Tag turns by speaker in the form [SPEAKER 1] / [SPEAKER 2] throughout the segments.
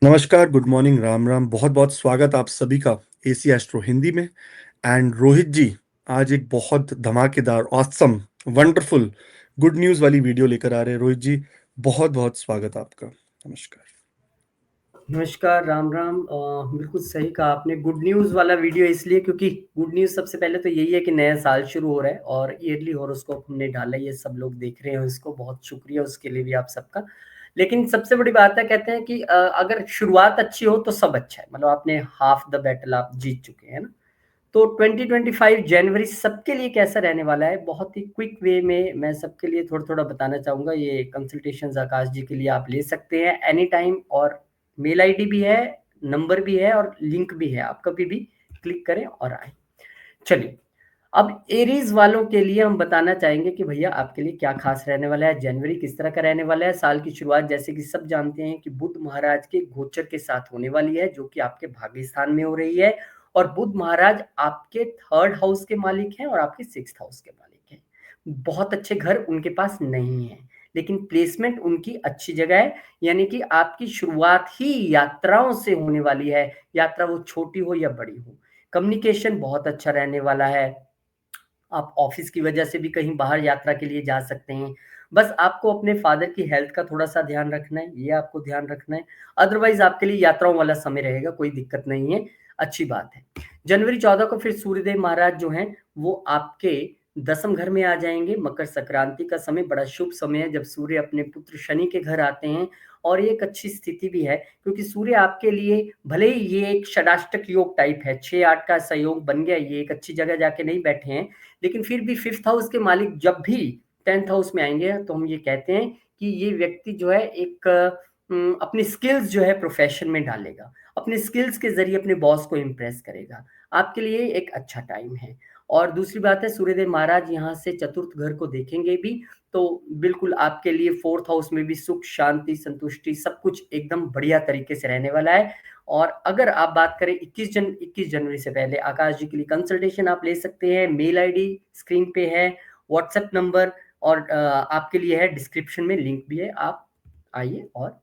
[SPEAKER 1] नमस्कार, good morning, Ram Ram. बहुत-बहुत स्वागत आप सभी का एसी एस्ट्रो हिंदी में। एंड रोहित जी, आज एक बहुत धमाकेदार, ऑसम, वंडरफुल, गुड न्यूज़ वाली वीडियो लेकर आ रहे हैं। रोहित जी, बहुत-बहुत स्वागत आपका। नमस्कार।
[SPEAKER 2] नमस्कार, राम राम। बिल्कुल सही कहा आपने। गुड न्यूज़ वाला वीडियो इसलिए क्योंकि गुड न्यूज़ सबसे पहले तो यही है कि नया साल शुरू हो रहा है और ईयरली हॉरोस्कोप हमने डाला है, ये सब लोग देख रहे हैं इसको, बहुत शुक्रिया उसके लिए भी आप सबका। लेकिन सबसे बड़ी बात है, कहते हैं कि अगर शुरुआत अच्छी हो तो सब अच्छा है, मतलब आपने हाफ द बैटल आप जीत चुके हैं ना। तो 2025 जनवरी सबके लिए कैसा रहने वाला है, बहुत ही क्विक वे में मैं सबके लिए थोड़ा थोड़ा बताना चाहूँगा। ये कंसल्टेशंस आकाश जी के लिए आप ले सकते हैं एनी टाइम, और मेल आईडी भी है, नंबर भी है और लिंक भी है, आप कभी भी क्लिक करें और आए। चलिए, अब एरीज वालों के लिए हम बताना चाहेंगे कि भैया आपके लिए क्या खास रहने वाला है, जनवरी किस तरह का रहने वाला है। साल की शुरुआत जैसे कि सब जानते हैं कि बुध महाराज के गोचर के साथ होने वाली है, जो कि आपके भाग्य स्थान में हो रही है। और बुध महाराज आपके थर्ड हाउस के मालिक हैं और आपके सिक्स्थ हाउस के मालिक हैं। बहुत अच्छे घर उनके पास नहीं है, लेकिन प्लेसमेंट उनकी अच्छी जगह है। यानी कि आपकी शुरुआत ही यात्राओं से होने वाली है, यात्रा वो छोटी हो या बड़ी हो। कम्युनिकेशन बहुत अच्छा रहने वाला है। आप ऑफिस की वजह से भी कहीं बाहर यात्रा के लिए जा सकते हैं। बस आपको अपने फादर की हेल्थ का थोड़ा-सा ध्यान रखना है, ये आपको ध्यान रखना है। अदरवाइज़ आपके लिए यात्राओं वाला समय रहेगा, कोई दिक्कत नहीं है, अच्छी बात है। जनवरी 14 को फिर सूर्यदेव महाराज जो हैं, वो आपके दसम घर में आ जाएँगे। मकर संक्रांति का समय बड़ा शुभ समय है, जब सूर्य अपने पुत्र शनि के घर आते हैं, और ये एक अच्छी स्थिति भी है क्योंकि सूर्य आपके लिए, भले ही ये एक षडाष्टक योग टाइप है, 6-8 का संयोग बन गया, ये एक अच्छी जगह जाके नहीं बैठे हैं, लेकिन फिर भी फिफ्थ हाउस के मालिक जब भी टेंथ हाउस में आएंगे तो हम ये कहते हैं कि ये व्यक्ति जो है एक अपनी स्किल्स जो है प्रोफेशन में डालेगा, अपने स्किल्स के जरिए अपने बॉस को इम्प्रेस करेगा। आपके लिए एक अच्छा टाइम है। और दूसरी बात है, सूर्यदेव महाराज यहाँ से चतुर्थ घर को देखेंगे भी, तो बिल्कुल आपके लिए फोर्थ हाउस में भी सुख शांति संतुष्टि सब कुछ एकदम बढ़िया तरीके से रहने वाला है। और अगर आप बात करें 21 जनवरी से पहले आकाश जी के लिए कंसल्टेशन आप ले सकते हैं। मेल आईडी स्क्रीन पे है, व्हाट्सएप नंबर, और आपके लिए है डिस्क्रिप्शन में लिंक भी है, आप आइए और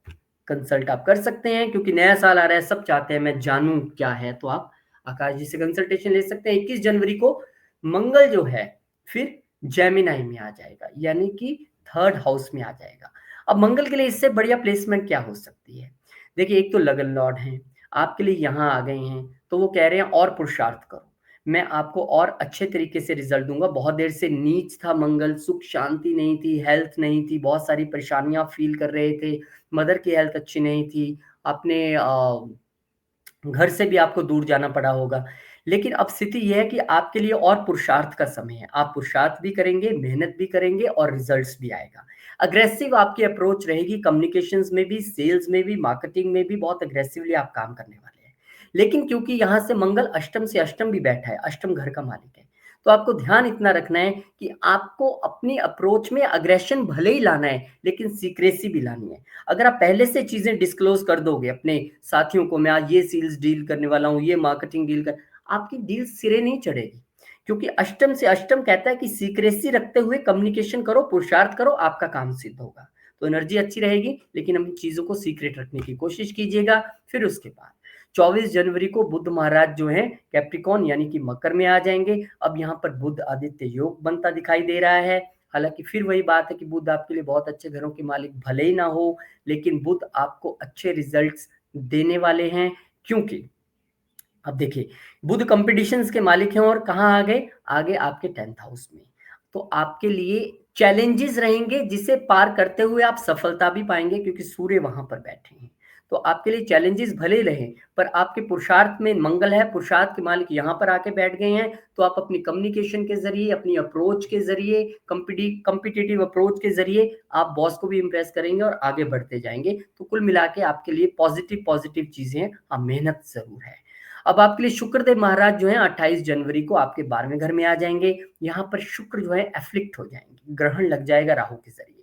[SPEAKER 2] कंसल्ट आप कर सकते हैं, क्योंकि नया साल आ रहा है, सब चाहते हैं मैं जानूं क्या है, तो आप आकाश जी से कंसल्टेशन ले सकते हैं। 21 जनवरी को मंगल जो है फिर जेमिनाई में आ जाएगा, यानी कि थर्ड हाउस में आ जाएगा। अब मंगल के लिए इससे बढ़िया प्लेसमेंट क्या हो सकती है? देखिए, एक तो लगन लॉर्ड हैं, आपके लिए यहाँ आ गए हैं, तो वो कह रहे हैं और पुरुषार्थ करो, मैं आपको और अच्छे तरीके से रिजल्ट दूंगा। बहुत देर से नीच था मंगल, सुख शांति नहीं थी, हेल्थ नहीं थी, बहुत सारी परेशानियां फील कर रहे थे, मदर की हेल्थ अच्छी नहीं थी, अपने घर से भी आपको दूर जाना पड़ा होगा। लेकिन अब स्थिति ये है कि आपके लिए और पुरुषार्थ का समय है, आप पुरुषार्थ भी करेंगे, मेहनत भी करेंगे और रिजल्ट्स भी आएगा। अग्रेसिव आपकी अप्रोच रहेगी, कम्युनिकेशंस में भी, सेल्स में भी, मार्केटिंग में भी बहुत अग्रेसिवली आप काम करने वाले हैं। लेकिन क्योंकि यहाँ से मंगल अष्टम से अष्टम भी बैठा है, अष्टम घर का मालिक है, तो आपको ध्यान इतना रखना है कि आपको अपनी अप्रोच में अग्रेशन भले ही लाना है, लेकिन सीक्रेसी भी लानी है। अगर आप पहले से चीजें डिस्क्लोज कर दोगे अपने साथियों को, मैं आज ये सेल्स डील करने वाला हूँ, ये मार्केटिंग डील कर, आपकी डील सिरे नहीं चढ़ेगी। क्योंकि अष्टम से अष्टम कहता है कि सीक्रेसी रखते हुए कम्युनिकेशन करो, पुरुषार्थ करो, आपका काम सिद्ध होगा। तो एनर्जी अच्छी रहेगी, लेकिन अपनी चीजों को सीक्रेट रखने की कोशिश कीजिएगा। फिर उसके बाद 24 जनवरी को बुध महाराज जो हैं कैप्रिकॉन यानी कि मकर में आ जाएंगे। अब यहाँ पर बुध आदित्य योग बनता दिखाई दे रहा है। हालांकि फिर वही बात है कि बुध आपके लिए बहुत अच्छे घरों के मालिक भले ही ना हो, लेकिन बुध आपको अच्छे रिजल्ट्स देने वाले हैं। क्योंकि अब देखिए, बुध कंपटीशंस के मालिक हैं और कहाँ आ गए, आगे आपके टेंथ हाउस में। तो आपके लिए चैलेंजेस रहेंगे, जिसे पार करते हुए आप सफलता भी पाएंगे, क्योंकि सूर्य वहां पर बैठे हैं। तो आपके लिए चैलेंजेस भले ही रहे, पर आपके पुरुषार्थ में मंगल है, पुरुषार्थ के मालिक यहाँ पर आके बैठ गए हैं, तो आप अपनी कम्युनिकेशन के जरिए, अपनी अप्रोच के जरिए, कम्पिटिटिव अप्रोच के जरिए आप बॉस को भी इंप्रेस करेंगे और आगे बढ़ते जाएंगे। तो कुल मिला के आपके लिए पॉजिटिव पॉजिटिव चीजें हैं। हाँ, मेहनत जरूर है। अब आपके लिए शुक्रदेव महाराज जो है 28 जनवरी को आपके 12वें घर में आ जाएंगे। यहाँ पर शुक्र जो है एफ्लिक्ट हो जाएंगे, ग्रहण लग जाएगा राहु के जरिए।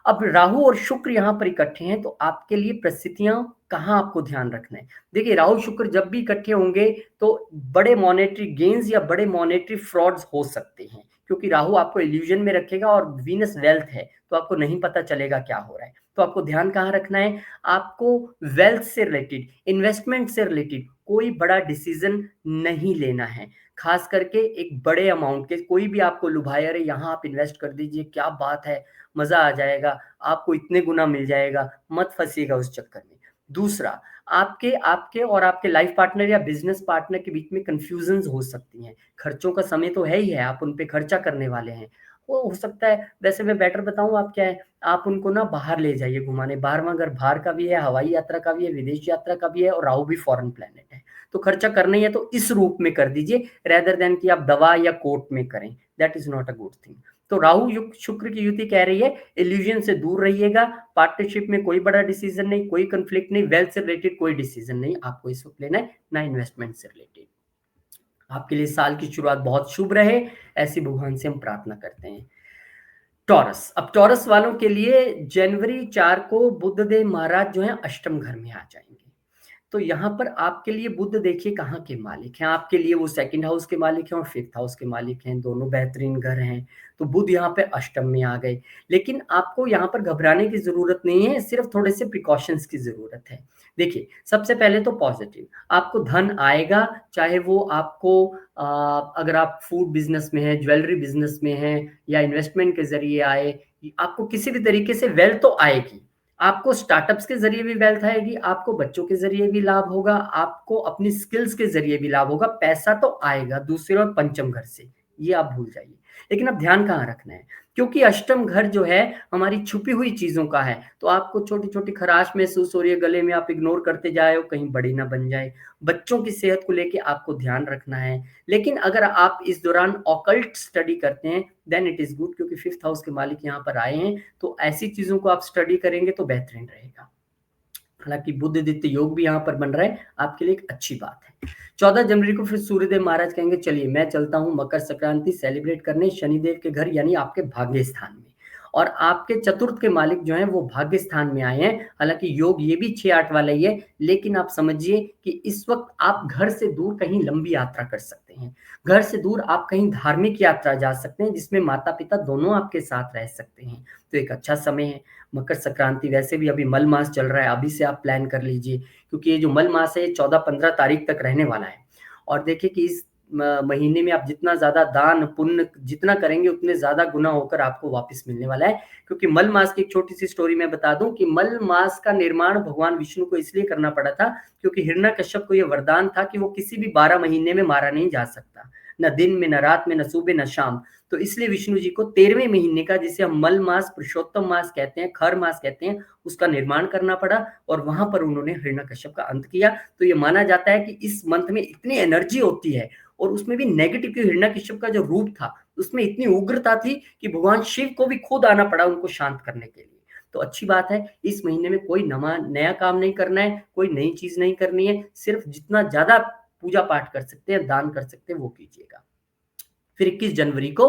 [SPEAKER 2] अब राहु और शुक्र यहाँ पर इकट्ठे हैं, तो आपके लिए परिस्थितियां कहाँ आपको ध्यान रखना है। देखिए, राहु शुक्र जब भी इकट्ठे होंगे तो बड़े मॉनेटरी गेन्स या बड़े मॉनेटरी फ्रॉड्स हो सकते हैं, क्योंकि राहु आपको इल्यूजन में रखेगा और वीनस वेल्थ है, तो आपको नहीं पता चलेगा क्या हो रहा है। तो आपको ध्यान कहाँ रखना है, आपको वेल्थ से रिलेटेड, इन्वेस्टमेंट से रिलेटेड कोई बड़ा डिसीजन नहीं लेना है। खास करके एक बड़े अमाउंट के, कोई भी आपको लुभाए, अरे यहाँ आप इन्वेस्ट कर दीजिए, क्या बात है, मजा आ जाएगा, आपको इतने गुना मिल जाएगा, मत फंसिएगा उस चक्कर में। दूसरा, आपके आपके और आपके लाइफ पार्टनर या बिजनेस पार्टनर के बीच में कंफ्यूजन्स हो सकती हैं। खर्चों का समय तो है ही है, आप उन पे खर्चा करने वाले हैं। वो हो सकता है, वैसे मैं बेटर बताऊँ आप क्या है, आप उनको ना बाहर ले जाइए घुमाने। बाहर में अगर बाहर का भी है, हवाई यात्रा का भी है, विदेश यात्रा का भी है, और राहु भी फॉरेन प्लैनेट है। तो खर्चा करना ही है तो इस रूप में कर दीजिए, रेदर देन कि आप दवा या कोर्ट में करें। That is not a good thing. तो राहु युक्त शुक्र की युति कह रही है इल्यूजन से दूर रहिएगा, पार्टनरशिप में कोई बड़ा डिसीजन नहीं, कोई कंफ्लिक्ट नहीं, वेल्थ से रिलेटेड कोई डिसीजन नहीं आपको इस वक्त लेना है, ना इन्वेस्टमेंट से रिलेटेड। आपके लिए साल की शुरुआत बहुत शुभ रहे, ऐसी भगवान से हम प्रार्थना करते हैं। टॉरस, अब टॉरस वालों के लिए जनवरी 4 को बुध देव महाराज जो है अष्टम घर में आ जाएंगे। तो यहाँ पर आपके लिए बुध देखिए कहाँ के मालिक हैं, आपके लिए वो सेकंड हाउस के मालिक हैं और फिफ्थ हाउस के मालिक हैं, दोनों बेहतरीन घर हैं। तो बुध यहाँ पे अष्टम में आ गए, लेकिन आपको यहाँ पर घबराने की जरूरत नहीं है, सिर्फ थोड़े से प्रिकॉशंस की जरूरत है। देखिए, सबसे पहले तो पॉजिटिव, आपको धन आएगा, चाहे वो आपको अगर आप फूड बिजनेस में है, ज्वेलरी बिजनेस में है, या इन्वेस्टमेंट के जरिए आए, आपको किसी भी तरीके से वेल्थ तो आएगी। आपको स्टार्टअप्स के जरिए भी वेल्थ आएगी, आपको बच्चों के जरिए भी लाभ होगा, आपको अपनी स्किल्स के जरिए भी लाभ होगा, पैसा तो आएगा दूसरे और पंचम घर से, ये आप भूल जाइए। लेकिन अब ध्यान कहाँ रखना है, क्योंकि अष्टम घर जो है हमारी छुपी हुई चीजों का है, तो आपको छोटी छोटी खराश महसूस हो रही है गले में, आप इग्नोर करते जाए हो, कहीं बड़ी ना बन जाए। बच्चों की सेहत को लेके आपको ध्यान रखना है। लेकिन अगर आप इस दौरान ऑकल्ट स्टडी करते हैं देन इट इज गुड, क्योंकि फिफ्थ हाउस के मालिक यहाँ पर आए हैं, तो ऐसी चीजों को आप स्टडी करेंगे तो बेहतरीन रहेगा। हालांकि बुध दित्य योग भी यहाँ पर बन रहा है, आपके लिए एक अच्छी बात है। 14 जनवरी को फिर सूर्यदेव महाराज कहेंगे चलिए मैं चलता हूँ मकर संक्रांति सेलिब्रेट करने शनिदेव के घर, यानी आपके भाग्य स्थान में। और आपके चतुर्थ के मालिक जो हैं वो भाग्य स्थान में आए हैं। हालांकि योग ये भी 6-8 वाला ही है, लेकिन आप समझिए कि इस वक्त आप घर से दूर कहीं लंबी यात्रा कर सकते हैं, घर से दूर आप कहीं धार्मिक यात्रा जा सकते हैं, जिसमें माता पिता दोनों आपके साथ रह सकते हैं। तो एक अच्छा समय है। मकर संक्रांति वैसे भी अभी मल मास चल रहा है, अभी से आप प्लान कर लीजिए, क्योंकि ये जो मल मास है 14-15 तारीख तक रहने वाला है। और देखिए कि इस महीने में आप जितना ज्यादा दान पुण्य जितना करेंगे उतने ज्यादा गुना होकर आपको वापस मिलने वाला है। क्योंकि मल मास की एक छोटी सी स्टोरी मैं बता दूं कि मल मास का निर्माण भगवान विष्णु को इसलिए करना पड़ा था क्योंकि हिरण्यकश्यप को यह वरदान था कि वो किसी भी 12 महीने में मारा नहीं जा सकता, न दिन में, न रात में, न सुबह, न शाम। तो इसलिए विष्णु जी को 13वें महीने का, जिसे हम मल मास, पुरुषोत्तम मास कहते हैं, खर मास कहते हैं, उसका निर्माण करना पड़ा, और वहां पर उन्होंने हिरण्यकश्यप का अंत किया। तो ये माना जाता है कि इस मंथ में इतनी एनर्जी होती है, और उसमें भी नेगेटिव, की हिरण्यकश्यप का जो रूप था उसमें इतनी उग्रता थी कि भगवान शिव को भी खुद आना पड़ा उनको शांत करने के लिए। तो अच्छी बात है, इस महीने में कोई नया काम नहीं करना है, कोई नई चीज नहीं करनी है, सिर्फ जितना ज्यादा पूजा पाठ कर सकते हैं, दान कर सकते हैं, वो कीजिएगा। फिर 21 जनवरी को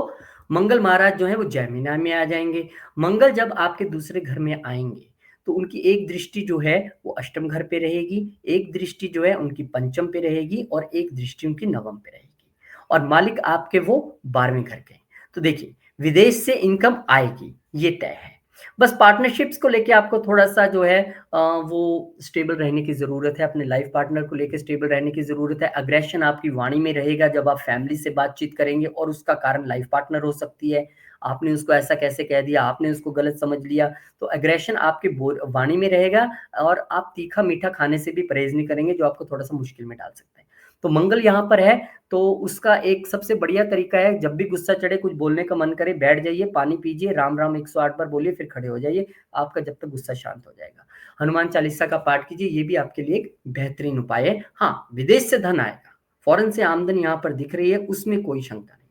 [SPEAKER 2] मंगल महाराज जो है वो जैमिना में आ जाएंगे। मंगल जब आपके दूसरे घर में आएंगे तो उनकी एक दृष्टि जो है वो अष्टम घर पे रहेगी, एक दृष्टि जो है उनकी पंचम पे रहेगी, और एक दृष्टि उनकी नवम पे रहेगी, और मालिक आपके वो 12वें घर के। तो देखिए, विदेश से इनकम आएगी, ये तय है। बस पार्टनरशिप्स को लेके आपको थोड़ा सा जो है वो स्टेबल रहने की जरूरत है, अपने लाइफ पार्टनर को लेके स्टेबल रहने की जरूरत है। अग्रेशन आपकी वाणी में रहेगा जब आप फैमिली से बातचीत करेंगे, और उसका कारण लाइफ पार्टनर हो सकती है। आपने उसको ऐसा कैसे कह दिया, आपने उसको गलत समझ लिया, तो अग्रेशन आपके वाणी में रहेगा, और आप तीखा मीठा खाने से भी परहेज नहीं करेंगे, जो आपको थोड़ा सा मुश्किल में डाल सकता है। तो मंगल यहाँ पर है, तो उसका एक सबसे बढ़िया तरीका है, जब भी गुस्सा चढ़े, कुछ बोलने का मन करे, बैठ जाइए, पानी पीजिए, राम राम 108 बार बोलिए, फिर खड़े हो जाइए, आपका जब तक गुस्सा शांत हो जाएगा। हनुमान चालीसा का पाठ कीजिए, ये भी आपके लिए एक बेहतरीन उपाय है। हाँ, विदेश से धन आएगा, फॉरेन से आमदनी यहाँ पर दिख रही है, उसमें कोई शंका नहीं।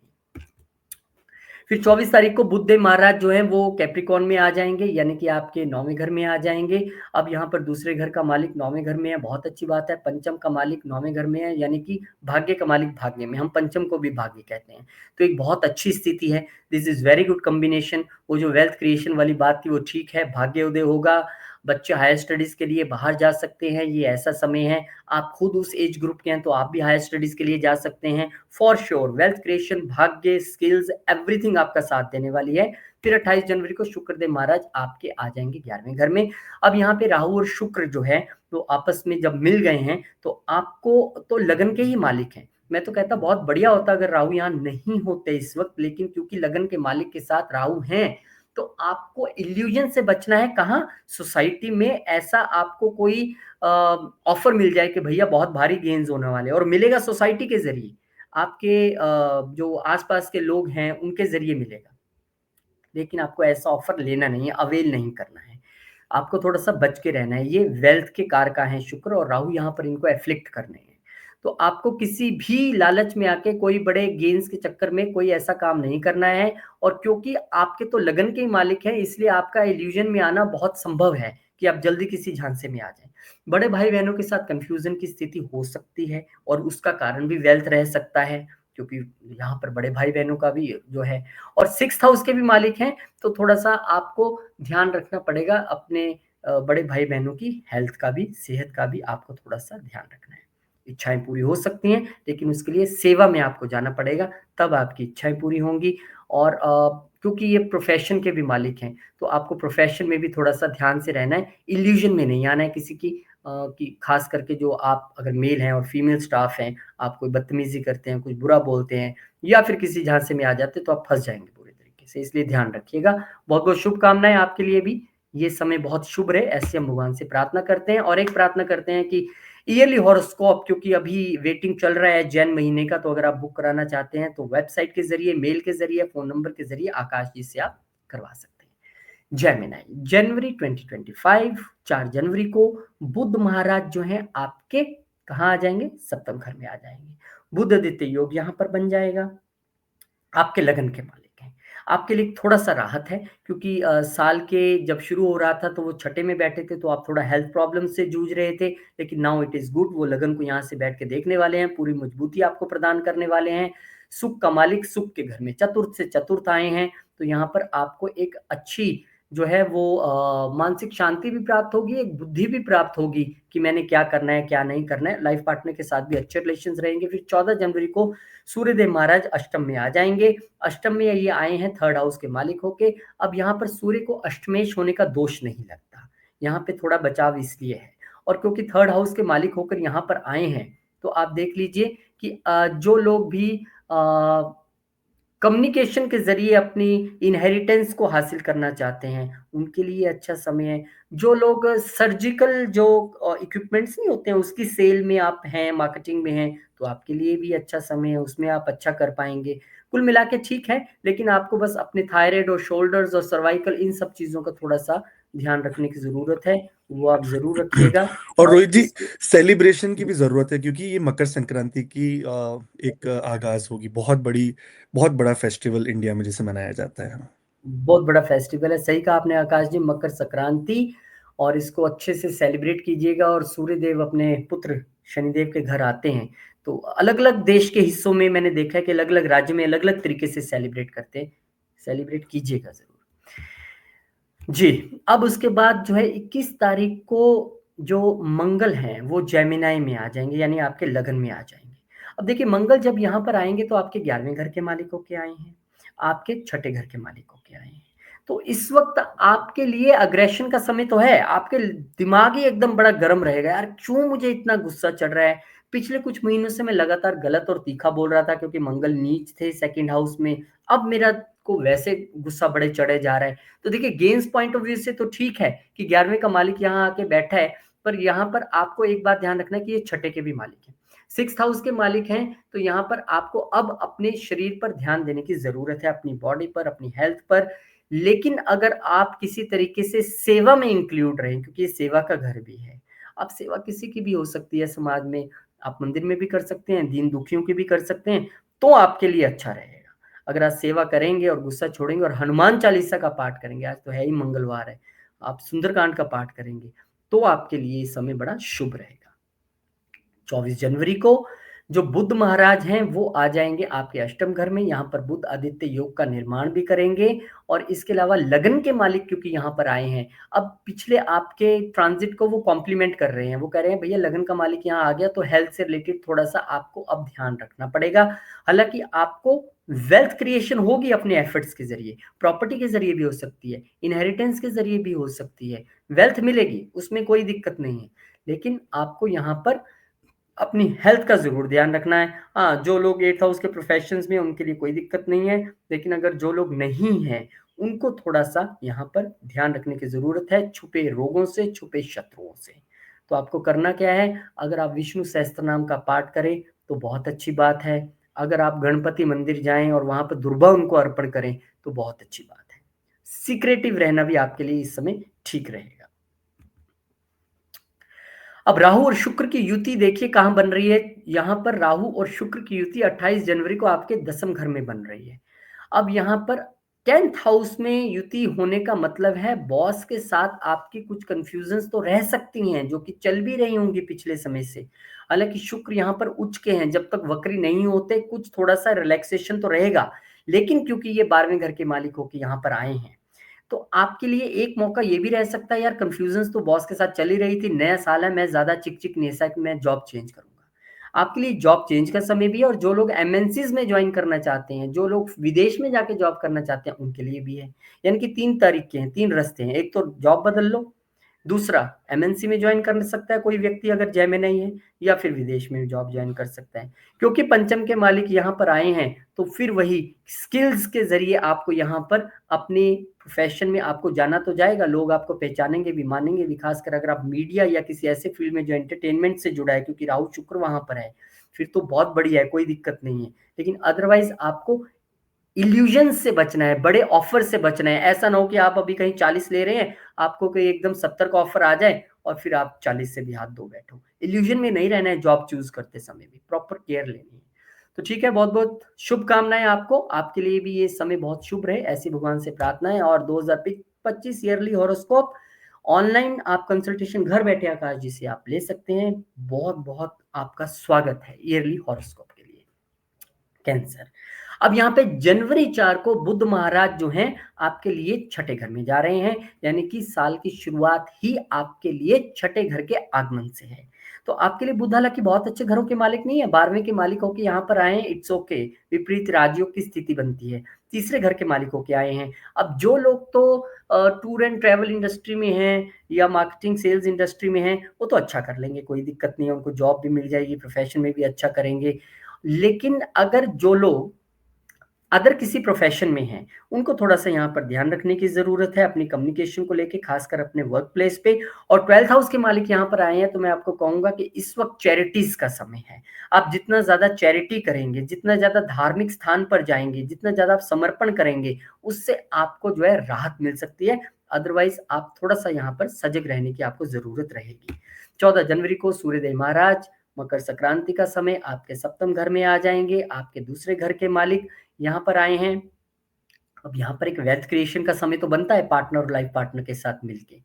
[SPEAKER 2] फिर 24 तारीख को बुध देव महाराज जो है वो कैप्रिकॉन में आ जाएंगे, यानी कि आपके 9वें घर में आ जाएंगे। अब यहाँ पर दूसरे घर का मालिक 9वें घर में है, बहुत अच्छी बात है। पंचम का मालिक 9वें घर में है, यानी कि भाग्य का मालिक भाग्य में, हम पंचम को भी भाग्य कहते हैं, तो एक बहुत अच्छी स्थिति है। This is very good combination. वो जो वेल्थ क्रिएशन वाली बात थी वो ठीक है, भाग्य उदय होगा, बच्चे हायर स्टडीज के लिए बाहर जा सकते हैं, ये ऐसा समय है। आप खुद उस एज ग्रुप के हैं तो आप भी हायर स्टडीज के लिए जा सकते हैं। फॉर श्योर वेल्थ क्रिएशन, भाग्य, स्किल्स, एवरीथिंग आपका साथ देने वाली है। फिर 28 जनवरी को शुक्रदेव महाराज आपके आ जाएंगे 11वें घर में। अब यहाँ पे राहु और शुक्र जो है तो आपस में जब मिल गए हैं तो आपको तो लगन के ही मालिक हैं। मैं तो कहता बहुत बढ़िया होता अगर राहु यहाँ नहीं होते इस वक्त, लेकिन क्योंकि लगन के मालिक के साथ राहु हैं तो आपको इल्यूजन से बचना है। कहाँ? सोसाइटी में ऐसा आपको कोई ऑफर मिल जाए कि भैया बहुत भारी गेन्स होने वाले हैं, और मिलेगा सोसाइटी के जरिए, आपके जो आसपास के लोग हैं उनके जरिए मिलेगा। लेकिन आपको ऐसा ऑफर लेना नहीं है, अवेल नहीं करना है, आपको थोड़ा सा बच के रहना है। ये वेल्थ के कारका हैं शुक्र और राहु, यहाँ पर इनको एफ्लिक्ट करने हैं। तो आपको किसी भी लालच में आके कोई बड़े गेन्स के चक्कर में कोई ऐसा काम नहीं करना है। और क्योंकि आपके तो लगन के ही मालिक हैं, इसलिए आपका इल्यूजन में आना बहुत संभव है कि आप जल्दी किसी झांसे में आ जाएं। बड़े भाई बहनों के साथ कंफ्यूजन की स्थिति हो सकती है और उसका कारण भी वेल्थ रह सकता है, क्योंकि यहाँ पर बड़े भाई बहनों का भी जो है और 6th हाउस के भी मालिक हैं। तो थोड़ा सा आपको ध्यान रखना पड़ेगा अपने बड़े भाई बहनों की हेल्थ का भी, सेहत का भी आपको थोड़ा सा ध्यान रखना है। इच्छाएं पूरी हो सकती हैं, लेकिन उसके लिए सेवा में आपको जाना पड़ेगा, तब आपकी इच्छाएं पूरी होंगी। और क्योंकि ये प्रोफेशन के भी मालिक हैं तो आपको प्रोफेशन में भी थोड़ा सा ध्यान से रहना है, इल्यूजन में नहीं आना है किसी की खास करके जो आप अगर मेल हैं और फीमेल स्टाफ हैं, आप कोई बदतमीजी करते हैं, कुछ बुरा बोलते हैं या फिर किसी झांसे में आ जाते तो आप फंस जाएंगे पूरे तरीके से, इसलिए ध्यान रखिएगा। बहुत बहुत शुभकामनाएं आपके लिए भी, ये समय बहुत शुभ रहे, ऐसे हम भगवान से प्रार्थना करते हैं। और एक प्रार्थना करते हैं कि ईयरली हॉरोस्कोप, क्योंकि अभी वेटिंग चल रहा है जैन महीने का, तो अगर आप बुक कराना चाहते हैं तो वेबसाइट के जरिए, मेल के जरिए, फोन नंबर के जरिए आकाश जी से आप करवा सकते हैं। जेमिनी जनवरी 2025 4 जनवरी को बुध महाराज जो हैं आपके कहाँ आ जाएंगे? सप्तम घर में आ जाएंगे। बुध आदित्य योग यहाँ पर बन जाएगा, आपके लगन के मालिक हैं। आपके लिए थोड़ा सा राहत है क्योंकि साल के जब शुरू हो रहा था तो वो छठे में बैठे थे तो आप थोड़ा हेल्थ प्रॉब्लम से जूझ रहे थे, लेकिन नाउ इट इज गुड, वो लगन को यहाँ से बैठ के देखने वाले हैं, पूरी मजबूती आपको प्रदान करने वाले हैं। सुख का मालिक सुख के घर में चतुर्थ से चतुर्थ आए हैं, तो यहाँ पर आपको एक अच्छी जो है वो मानसिक शांति भी प्राप्त होगी, एक बुद्धि भी प्राप्त होगी कि मैंने क्या करना है क्या नहीं करना है। लाइफ पार्टनर के साथ भी अच्छे रिलेशंस रहेंगे। फिर 14 जनवरी को सूर्यदेव महाराज अष्टम में आ जाएंगे। अष्टम में ये आए हैं 3rd हाउस के मालिक होके। अब यहाँ पर सूर्य को अष्टमेश होने का दोष नहीं लगता, यहाँ पे थोड़ा बचाव इसलिए है, और क्योंकि 3rd हाउस के मालिक होकर यहाँ पर आए हैं तो आप देख लीजिए कि जो लोग भी कम्युनिकेशन के जरिए अपनी इनहेरिटेंस को हासिल करना चाहते हैं उनके लिए अच्छा समय है। जो लोग सर्जिकल जो इक्विपमेंट्स नहीं होते हैं उसकी सेल में आप हैं, मार्केटिंग में हैं, तो आपके लिए भी अच्छा समय है, उसमें आप अच्छा कर पाएंगे। कुल मिला के ठीक है, लेकिन आपको बस अपने थायराइड और शोल्डर्स और सर्वाइकल इन सब चीज़ों का थोड़ा सा ध्यान रखने की ज़रूरत है, वो आप ज़रूर रखिएगा।
[SPEAKER 1] और रोहित जी,
[SPEAKER 2] इसके
[SPEAKER 1] सेलिब्रेशन की भी जरूरत है क्योंकि ये मकर संक्रांति की एक आगाज होगी, बहुत बड़ा फेस्टिवल इंडिया में जिसे मनाया जाता है।
[SPEAKER 2] बहुत बड़ा फेस्टिवल है, सही कहा आपने आकाश जी, मकर संक्रांति, और इसको अच्छे से सेलिब्रेट कीजिएगा। और सूर्यदेव अपने पुत्र शनिदेव के घर आते हैं, तो अलग अलग देश के हिस्सों में मैंने देखा है कि अलग अलग राज्य में अलग अलग तरीके से सेलिब्रेट करते हैं, सेलिब्रेट कीजिएगा जरूर जी। अब उसके बाद जो है 21 तारीख को जो मंगल हैं वो जेमिनाई में आ जाएंगे, यानी आपके लगन में आ जाएंगे। अब देखिए मंगल जब यहाँ पर आएंगे तो आपके 11वें घर के मालिक होके आए हैं, आपके छठे घर के मालिक होके आए हैं। तो इस वक्त आपके लिए अग्रेशन का समय तो है, आपके दिमाग ही एकदम बड़ा गर्म रहेगा, यार क्यों मुझे इतना गुस्सा चढ़ रहा है। पिछले कुछ महीनों से मैं लगातार गलत और तीखा बोल रहा था क्योंकि मंगल नीच थे 2nd हाउस में, अब मेरा को वैसे गुस्सा बड़े चढ़े जा रहा है। तो देखिए गेम्स पॉइंट ऑफ व्यू से तो ठीक है कि 11वें का मालिक यहाँ आके बैठा है, पर यहाँ पर आपको एक बात ध्यान रखना है कि ये छठे के भी मालिक हैं, 6th हाउस के मालिक हैं। तो यहाँ पर आपको अब अपने शरीर पर ध्यान देने की जरूरत है, अपनी बॉडी पर, अपनी हेल्थ पर। लेकिन अगर आप किसी तरीके से सेवा में इंक्लूड रहें, क्योंकि ये सेवा का घर भी है, आप सेवा किसी की भी हो सकती है समाज में, आप मंदिर में भी कर सकते हैं, दीन दुखियों की भी कर सकते हैं, तो आपके लिए अच्छा रहेगा। अगर आप सेवा करेंगे और गुस्सा छोड़ेंगे और हनुमान चालीसा का पाठ करेंगे, आज तो है ही मंगलवार है, आप सुंदरकांड का पाठ करेंगे, तो आपके लिए ये समय बड़ा शुभ रहेगा। 24 जनवरी को जो बुध महाराज हैं वो आ जाएंगे आपके अष्टम घर में, यहाँ पर बुध आदित्य योग का निर्माण भी करेंगे। और इसके अलावा लगन के मालिक क्योंकि यहाँ पर आए हैं, अब पिछले आपके ट्रांजिट को वो कॉम्प्लीमेंट कर रहे हैं, वो कह रहे हैं भैया लगन का मालिक यहाँ आ गया तो हेल्थ से रिलेटेड थोड़ा सा आपको अब ध्यान रखना पड़ेगा। हालांकि आपको वेल्थ क्रिएशन होगी अपने एफर्ट्स के ज़रिए, प्रॉपर्टी के ज़रिए भी हो सकती है, इनहेरिटेंस के ज़रिए भी हो सकती है, वेल्थ मिलेगी, उसमें कोई दिक्कत नहीं है। लेकिन आपको यहाँ पर अपनी हेल्थ का ज़रूर ध्यान रखना है। हाँ, जो लोग 8th हाउस के प्रोफ़ेशंस में हैं, उनके लिए कोई दिक्कत नहीं है, लेकिन अगर जो लोग नहीं हैं, उनको थोड़ा-सा यहाँ पर ध्यान रखने की ज़रूरत है, छुपे रोगों से, छुपे शत्रुओं से। तो आपको करना क्या है, अगर आप विष्णु सहस्त्रनाम का पाठ करें, तो बहुत अच्छी बात है। अगर आप गणपति मंदिर जाएँ और वहाँ पर दुर्बा उनको अर्पण करें, तो बहुत अच्छी बात है। सीक्रेटिव रहना भी आपके लिए इस समय ठीक रहेगा। अब राहु और शुक्र की युति देखिए कहाँ बन रही है। यहाँ पर राहु और शुक्र की युति 28 जनवरी को आपके 10th घर में बन रही है। अब यहाँ पर 10th हाउस में युति होने का मतलब है बॉस के साथ आपकी कुछ कंफ्यूजन्स तो रह सकती हैं जो कि चल भी रही होंगी पिछले समय से। हालांकि शुक्र यहाँ पर उच्च के हैं, जब तक वक्री नहीं होते कुछ थोड़ा सा रिलैक्सेशन तो रहेगा, लेकिन क्योंकि ये 12वें घर के मालिक होकर यहाँ पर आए हैं, तो आपके लिए एक मौका ये भी रह सकता है, यार कन्फ्यूजन्स तो बॉस के साथ चल ही रही थी, नया साल है, मैं ज़्यादा चिक-चिक नहीं ऐसा कि मैं जॉब चेंज करूँगा। आपके लिए जॉब चेंज का समय भी है और जो लोग एमएनसीज़ में जॉइन करना चाहते हैं, जो लोग विदेश में जाके जॉब करना चाहते हैं, उनके लिए भी है। यानी कि 3 तरीके हैं, 3 रास्ते हैं। एक तो जॉब बदल लो, दूसरा एमएनसी में जॉइन कर सकता है कोई व्यक्ति अगर जेमिनी है, या फिर विदेश में जॉब जॉइन कर सकता है। क्योंकि पंचम के मालिक यहाँ पर आए हैं, तो फिर वही स्किल्स के ज़रिए आपको यहाँ पर अपने प्रोफ़ेशन में आपको जाना तो जाएगा, लोग आपको पहचानेंगे भी, मानेंगे भी, ख़ासकर अगर आप मीडिया या किसी ऐसे फ़ील्ड में जो एंटरटेनमेंट से जुड़ा है, क्योंकि राहु शुक्र वहाँ पर है, फिर तो बहुत बढ़िया है, कोई दिक्कत नहीं है। लेकिन अदरवाइज़ आपको इल्यूजन से बचना है, बड़े ऑफर से बचना है। ऐसा ना हो कि आप अभी कहीं 40 ले रहे हैं, आपको कोई एकदम 70 का ऑफर आ जाए और फिर आप 40 से भी हाथ धो बैठो। इल्यूजन में नहीं रहना है जॉब चूज़ करते समय भी, प्रॉपर केयर लेनी है। तो ठीक है, बहुत-बहुत शुभकामनाएँ आपको, आपके लिए भी ये समय बहुत शुभ रहे, ऐसी भगवान से प्रार्थना है। और 2025 ईयरली हॉरोस्कोप ऑनलाइन आप कंसल्टेशन घर बैठे आकाश जी से आप ले सकते हैं। बहुत-बहुत आपका स्वागत है ईयरली हॉरोस्कोप के लिए। कैंसर, अब यहाँ पे जनवरी 4 को बुध महाराज जो हैं आपके लिए छठे घर में जा रहे हैं, यानी कि साल की शुरुआत ही आपके लिए छठे घर के आगमन से है। तो आपके लिए बुध हालांकि बहुत अच्छे घरों के मालिक नहीं है, 12वें के मालिक होके यहाँ पर आए हैं, इट्स ओके, विपरीत राजयोग की स्थिति बनती है, तीसरे घर के मालिक होके आए हैं। अब जो लोग तो टूर एंड ट्रैवल इंडस्ट्री में हैं या मार्केटिंग सेल्स इंडस्ट्री में हैं, वो तो अच्छा कर लेंगे, कोई दिक्कत नहीं है, उनको जॉब भी मिल जाएगी, प्रोफेशन में भी अच्छा करेंगे। लेकिन अगर जो लोग अदर किसी प्रोफ़ेशन में हैं, उनको थोड़ा-सा यहाँ पर ध्यान रखने की ज़रूरत है अपनी कम्युनिकेशन को लेके, ख़ासकर अपने वर्क प्लेस पे। और 12th हाउस के मालिक यहाँ पर आए हैं, तो मैं आपको कहूँगा कि इस वक़्त चैरिटीज़ का समय है। आप जितना ज़्यादा चैरिटी करेंगे, जितना ज़्यादा धार्मिक स्थान पर जाएँगे, जितना ज़्यादा आप समर्पण करेंगे, उससे आपको जो है राहत मिल सकती है। अदरवाइज़ आप थोड़ा-सा यहाँ पर सजग रहने की आपको ज़रूरत रहेगी। 14 जनवरी को सूर्यदेव महाराज मकर संक्रांति का समय आपके सप्तम घर में आ जाएँगे, आपके दूसरे घर के मालिक यहाँ पर आए हैं। अब यहाँ पर एक वेल्थ क्रिएशन का समय तो बनता है पार्टनर और लाइफ पार्टनर के साथ मिलके।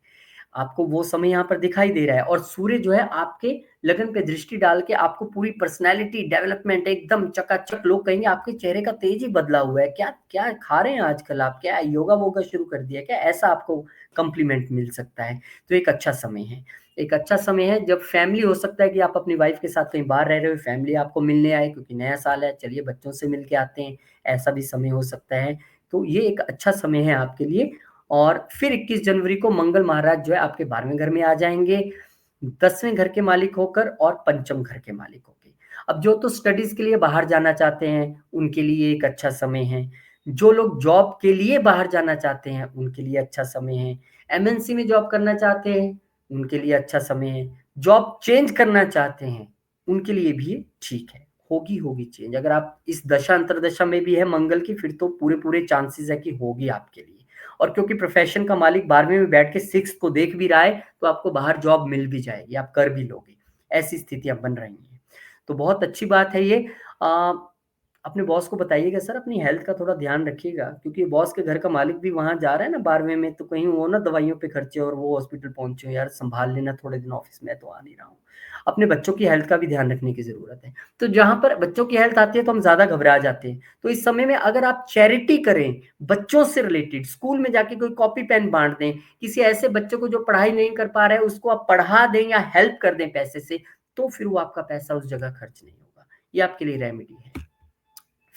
[SPEAKER 2] आपको वो समय यहाँ पर दिखाई दे रहा है और सूर्य जो है आपके लगन पे दृष्टि डाल के आपको पूरी पर्सनैलिटी डेवलपमेंट एकदम चकाचक, लोग कहेंगे आपके चेहरे का तेज ही बदला हुआ है। क्या क्या खा रहे हैं आजकल आप? क्या योगा-वोगा शुरू कर दिया क्या? ऐसा आपको कॉम्प्लीमेंट मिल सकता है। तो एक अच्छा समय है। एक अच्छा समय है जब फैमिली, हो सकता है कि आप अपनी वाइफ के साथ कहीं बाहर रह रहे हो, फैमिली आपको मिलने आए क्योंकि नया साल है, चलिए बच्चों से मिल के आते हैं, ऐसा भी समय हो सकता है। तो ये एक अच्छा समय है आपके लिए। और फिर 21 जनवरी को मंगल महाराज जो है आपके 12वें घर में आ जाएँगे, 10वें घर के मालिक होकर और पंचम घर के मालिक होके। अब जो तो स्टडीज़ के लिए बाहर जाना चाहते हैं, उनके लिए एक अच्छा समय है। जो लोग जॉब के लिए बाहर जाना चाहते हैं, उनके लिए अच्छा समय है। एमएनसी में जॉब करना चाहते हैं, उनके लिए अच्छा समय है। जॉब चेंज करना चाहते हैं, उनके लिए भी ये ठीक है। होगी चेंज। अगर आप इस दशा अंतर्दशा में भी है मंगल की, फिर तो पूरे-पूरे चांसेज़ है कि होगी आपके लिए। और क्योंकि प्रोफ़ेशन का मालिक 12वें में बैठ के 6th को देख भी रहा है, तो आपको बाहर जॉब मिल भी जाएगी, आप कर भी लोगे। ऐसी स्थितियाँ बन रही हैं। तो बहुत अच्छी बात है ये। अ, अपने बॉस को बताइएगा सर अपनी हेल्थ का थोड़ा ध्यान रखिएगा, क्योंकि बॉस के घर का मालिक भी वहाँ जा रहा है ना 12वें में, तो कहीं वो ना दवाइयों पे खर्चे और वो हॉस्पिटल पहुँचे, यार सँभाल लेना थोड़े दिन ऑफ़िस में, तो आ नहीं रहा हूँ। अपने बच्चों की हेल्थ का भी ध्यान रखने की ज़रूरत है। तो जहाँ पर बच्चों की हेल्थ आती है तो हम ज़्यादा घबरा जाते हैं। तो इस समय में अगर आप चैरिटी करें, बच्चों से रिलेटेड, स्कूल में जाके कोई कॉपी पेन बाँट दें, किसी ऐसे बच्चे को जो पढ़ाई नहीं कर पा रहा है उसको आप पढ़ा दें या हेल्प कर दें पैसे से, तो फिर वो आपका पैसा उस जगह खर्च नहीं होगा। ये आपके लिए रेमेडी है।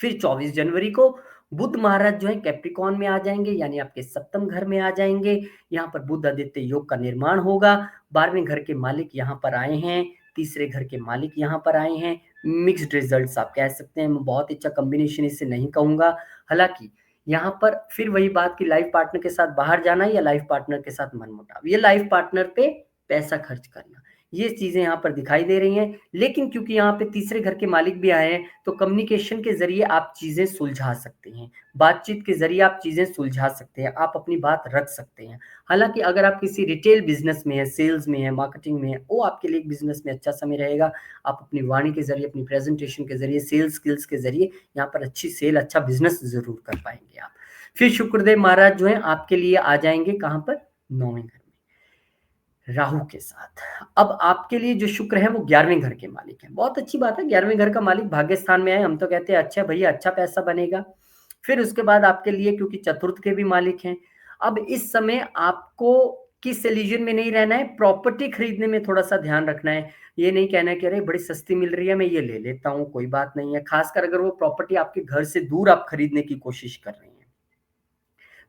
[SPEAKER 2] फिर 24 जनवरी को बुध महाराज जो है कैप्रिकॉन में आ जाएंगे, यानी आपके सप्तम घर में आ जाएंगे। यहाँ पर बुध आदित्य योग का निर्माण होगा। 12वें घर के मालिक यहाँ पर आए हैं, तीसरे घर के मालिक यहाँ पर आए हैं। मिक्स्ड रिजल्ट्स आप कह सकते हैं, मैं बहुत अच्छा कॉम्बिनेशन इससे नहीं कहूंगा। हालांकि यहाँ पर फिर वही बात कि लाइफ पार्टनर के साथ बाहर जाना या लाइफ पार्टनर के साथ मनमुटाव, ये लाइफ पार्टनर पे पैसा खर्च करना, ये चीजें यहाँ पर दिखाई दे रही हैं। लेकिन क्योंकि यहाँ पे तीसरे घर के मालिक भी आए हैं, तो कम्युनिकेशन के जरिए आप चीजें सुलझा सकते हैं, बातचीत के जरिए आप चीजें सुलझा सकते हैं, आप अपनी बात रख सकते हैं। हालांकि अगर आप किसी रिटेल बिजनेस में है, सेल्स में है, मार्केटिंग में है, वो आपके लिए बिजनेस में अच्छा समय रहेगा। आप अपनी वाणी के जरिए, अपनी प्रेजेंटेशन के जरिए, सेल्स स्किल्स के जरिए यहाँ पर अच्छी सेल, अच्छा बिजनेस जरूर कर पाएंगे आप। फिर शुक्रदेव महाराज जो है आपके लिए आ जाएंगे कहाँ पर, 9वें घर में राहु के साथ। अब आपके लिए जो शुक्र है वो 11वें घर के मालिक है। बहुत अच्छी बात है, 11वें घर का मालिक भाग्य स्थान में आए, हम तो कहते हैं अच्छा भैया अच्छा पैसा बनेगा। फिर उसके बाद आपके लिए क्योंकि चतुर्थ के भी मालिक हैं, अब इस समय आपको किस एलिजन में नहीं रहना है, प्रॉपर्टी खरीदने में थोड़ा सा ध्यान रखना है। ये नहीं कहना है कि अरे बड़ी सस्ती मिल रही है मैं ये ले लेता हूँ, कोई बात नहीं है। खासकर अगर वो प्रॉपर्टी आपके घर से दूर आप खरीदने की कोशिश कर रहे हैं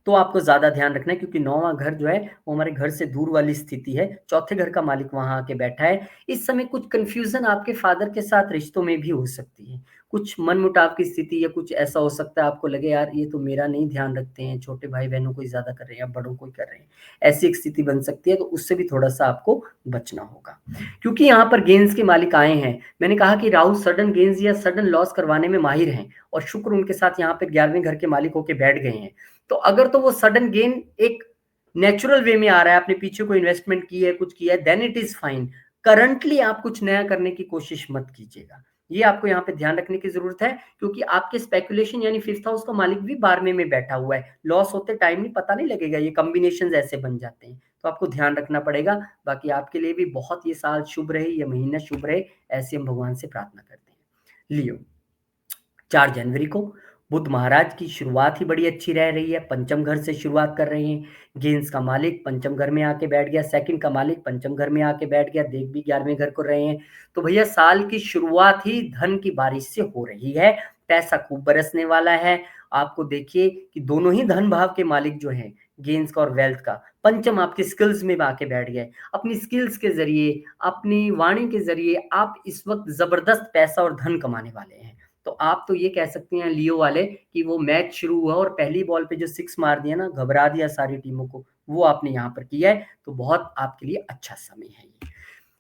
[SPEAKER 2] तो आपको ज्यादा ध्यान रखना है, क्योंकि 9वां घर जो है वो हमारे घर से दूर वाली स्थिति है। चौथे घर का मालिक वहां आके बैठा है। इस समय कुछ कंफ्यूजन आपके फादर के साथ रिश्तों में भी हो सकती है, कुछ मनमुटाव की स्थिति, या कुछ ऐसा हो सकता है आपको लगे यार ये तो मेरा नहीं ध्यान रखते हैं, छोटे भाई बहनों को ही ज्यादा कर रहे हैं या बड़ों को ही कर रहे हैं, ऐसी एक स्थिति बन सकती है। तो उससे भी थोड़ा सा आपको बचना होगा, क्योंकि यहाँ पर गेंस के मालिक आए हैं। मैंने कहा कि राहु सडन गेंस या सडन लॉस करवाने में माहिर हैं, और शुक्र उनके साथ यहाँ पे 11वें घर के मालिक होके बैठ गए हैं। तो अगर तो वो सडन गेन एक नेचुरल वे में आ रहा है, आपने पीछे कोई इन्वेस्टमेंट की है, कुछ किया है, then it is fine. Currently आप कुछ नया करने की कोशिश मत कीजिएगा, ये आपको यहाँ पे ध्यान रखने की जरूरत है, क्योंकि आपके स्पेकुलेशन यानी 5th हाउस का मालिक भी 12वें में बैठा हुआ है। लॉस होते टाइम नहीं पता नहीं लगेगा, ये कॉम्बिनेशन ऐसे बन जाते हैं, तो आपको ध्यान रखना पड़ेगा। बाकी आपके लिए भी बहुत ये साल शुभ रहे, ये महीना शुभ रहे, ऐसे हम भगवान से प्रार्थना करते हैं। लियो 4 जनवरी को बुध महाराज की शुरुआत ही बड़ी अच्छी रह रही है, पंचम घर से शुरुआत कर रहे हैं। गेंस का मालिक पंचम घर में आके बैठ गया, सेकंड का मालिक पंचम घर में आके बैठ गया, देव भी 11वें घर को रहे हैं। तो भैया साल की शुरुआत ही धन की बारिश से हो रही है, पैसा खूब बरसने वाला है। आपको देखिए कि दोनों ही धन भाव के मालिक जो हैं, गेंस का और वेल्थ का, पंचम आपके स्किल्स में आके बैठ गए। अपनी स्किल्स के जरिए, अपनी वाणी के जरिए आप इस वक्त जबरदस्त पैसा और धन कमाने वाले हैं। तो आप तो ये कह सकते हैं लियो वाले कि वो मैच शुरू हुआ और पहली बॉल पे जो 6 मार दिया ना, घबरा दिया सारी टीमों को, वो आपने यहाँ पर किया है। तो बहुत आपके लिए अच्छा समय है ये।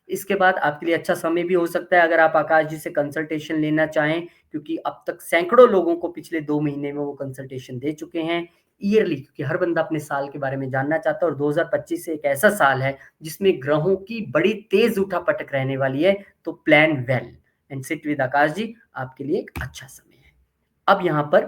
[SPEAKER 2] इसके बाद आपके लिए अच्छा समय भी हो सकता है अगर आप आकाश जी से कंसल्टेशन लेना चाहें, क्योंकि अब तक सैकड़ों लोगों को पिछले 2 महीने में वो कंसल्टेशन दे चुके हैं ईयरली, क्योंकि हर बंदा अपने साल के बारे में जानना चाहता है। और 2025 एक ऐसा साल है जिसमें ग्रहों की बड़ी तेज उठापटक रहने वाली है। तो plan well and sit with Akash ji आपके लिए एक अच्छा समय है। अब यहाँ पर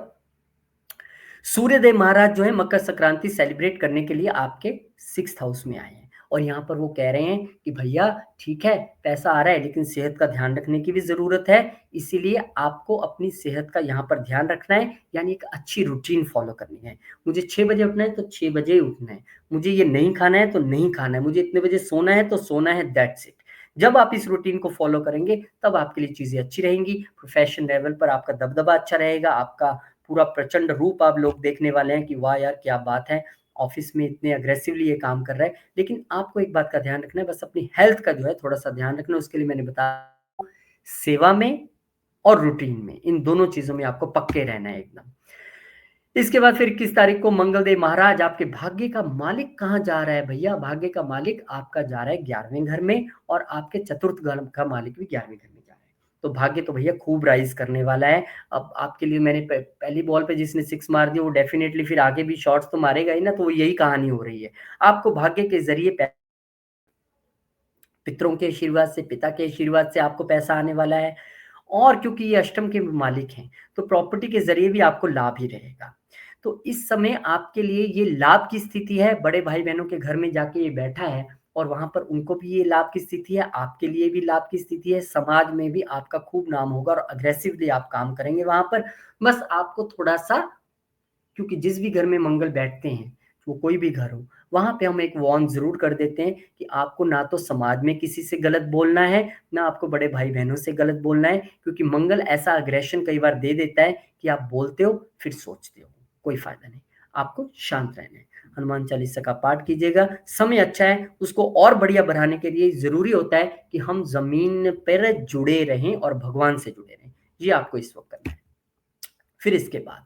[SPEAKER 2] सूर्यदेव महाराज जो है मकर संक्रांति सेलिब्रेट करने के लिए आपके 6th हाउस में आए हैं, और यहाँ पर वो कह रहे हैं कि भैया ठीक है पैसा आ रहा है, लेकिन सेहत का ध्यान रखने की भी जरूरत है, इसीलिए आपको अपनी सेहत का यहाँ पर ध्यान रखना है, यानी एक अच्छी रूटीन फॉलो करनी है। मुझे 6 बजे उठना है तो 6 बजे ही उठना है, मुझे ये नहीं खाना है तो नहीं खाना है, मुझे इतने बजे सोना है तो सोना है, दैट्स इट। जब आप इस रूटीन को फॉलो करेंगे तब आपके लिए चीजें अच्छी रहेंगी, प्रोफेशन लेवल पर आपका दबदबा अच्छा रहेगा, आपका पूरा प्रचंड रूप आप लोग देखने वाले हैं कि वाह यार क्या बात है, ऑफिस में इतने अग्रेसिवली ये काम कर रहा है। लेकिन आपको एक बात का ध्यान रखना है, बस अपनी हेल्थ का जो है थोड़ा सा ध्यान रखना है। उसके लिए मैंने बताया सेवा में और रूटीन में, इन दोनों चीजों में आपको पक्के रहना है एकदम। इसके बाद फिर 21 तारीख को मंगलदेव महाराज आपके भाग्य का मालिक कहाँ जा रहा है भैया, भाग्य का मालिक आपका जा रहा है 11वें घर में, और आपके चतुर्थ घर का मालिक भी 11वें घर में जा रहा है। तो भाग्य तो भैया खूब राइज करने वाला है। अब आपके लिए मैंने पहली बॉल पे जिसने 6 मार दिया वो डेफिनेटली फिर आगे भी शॉट्स तो मारेगा ही ना, तो यही कहानी हो रही है। आपको भाग्य के जरिए पितरों के आशीर्वाद से, पिता के आशीर्वाद से आपको पैसा आने वाला है, और क्योंकि ये अष्टम के मालिक हैं तो प्रॉपर्टी के जरिए भी आपको लाभ ही रहेगा। तो इस समय आपके लिए ये लाभ की स्थिति है, बड़े भाई बहनों के घर में जाके ये बैठा है और वहां पर उनको भी ये लाभ की स्थिति है, आपके लिए भी लाभ की स्थिति है, समाज में भी आपका खूब नाम होगा और अग्रेसिवली आप काम करेंगे वहां पर। बस आपको थोड़ा सा, क्योंकि जिस भी घर में मंगल बैठते हैं वो कोई भी घर हो, वहाँ पे हम एक वार्न ज़रूर कर देते हैं कि आपको ना तो समाज में किसी से गलत बोलना है, ना आपको बड़े भाई-बहनों से गलत बोलना है, क्योंकि मंगल ऐसा एग्रेशन कई बार दे देता है कि आप बोलते हो, फिर सोचते हो, कोई फ़ायदा नहीं। आपको शांत रहना है। हनुमान चालीसा का पाठ कीजिएगा, समय अच्छा है, उसको और बढ़िया बनाने के लिए ज़रूरी होता है कि हम ज़मीन पर जुड़े रहें और भगवान से जुड़े रहें। ये आपको इस वक़्त करना है। फिर इसके बाद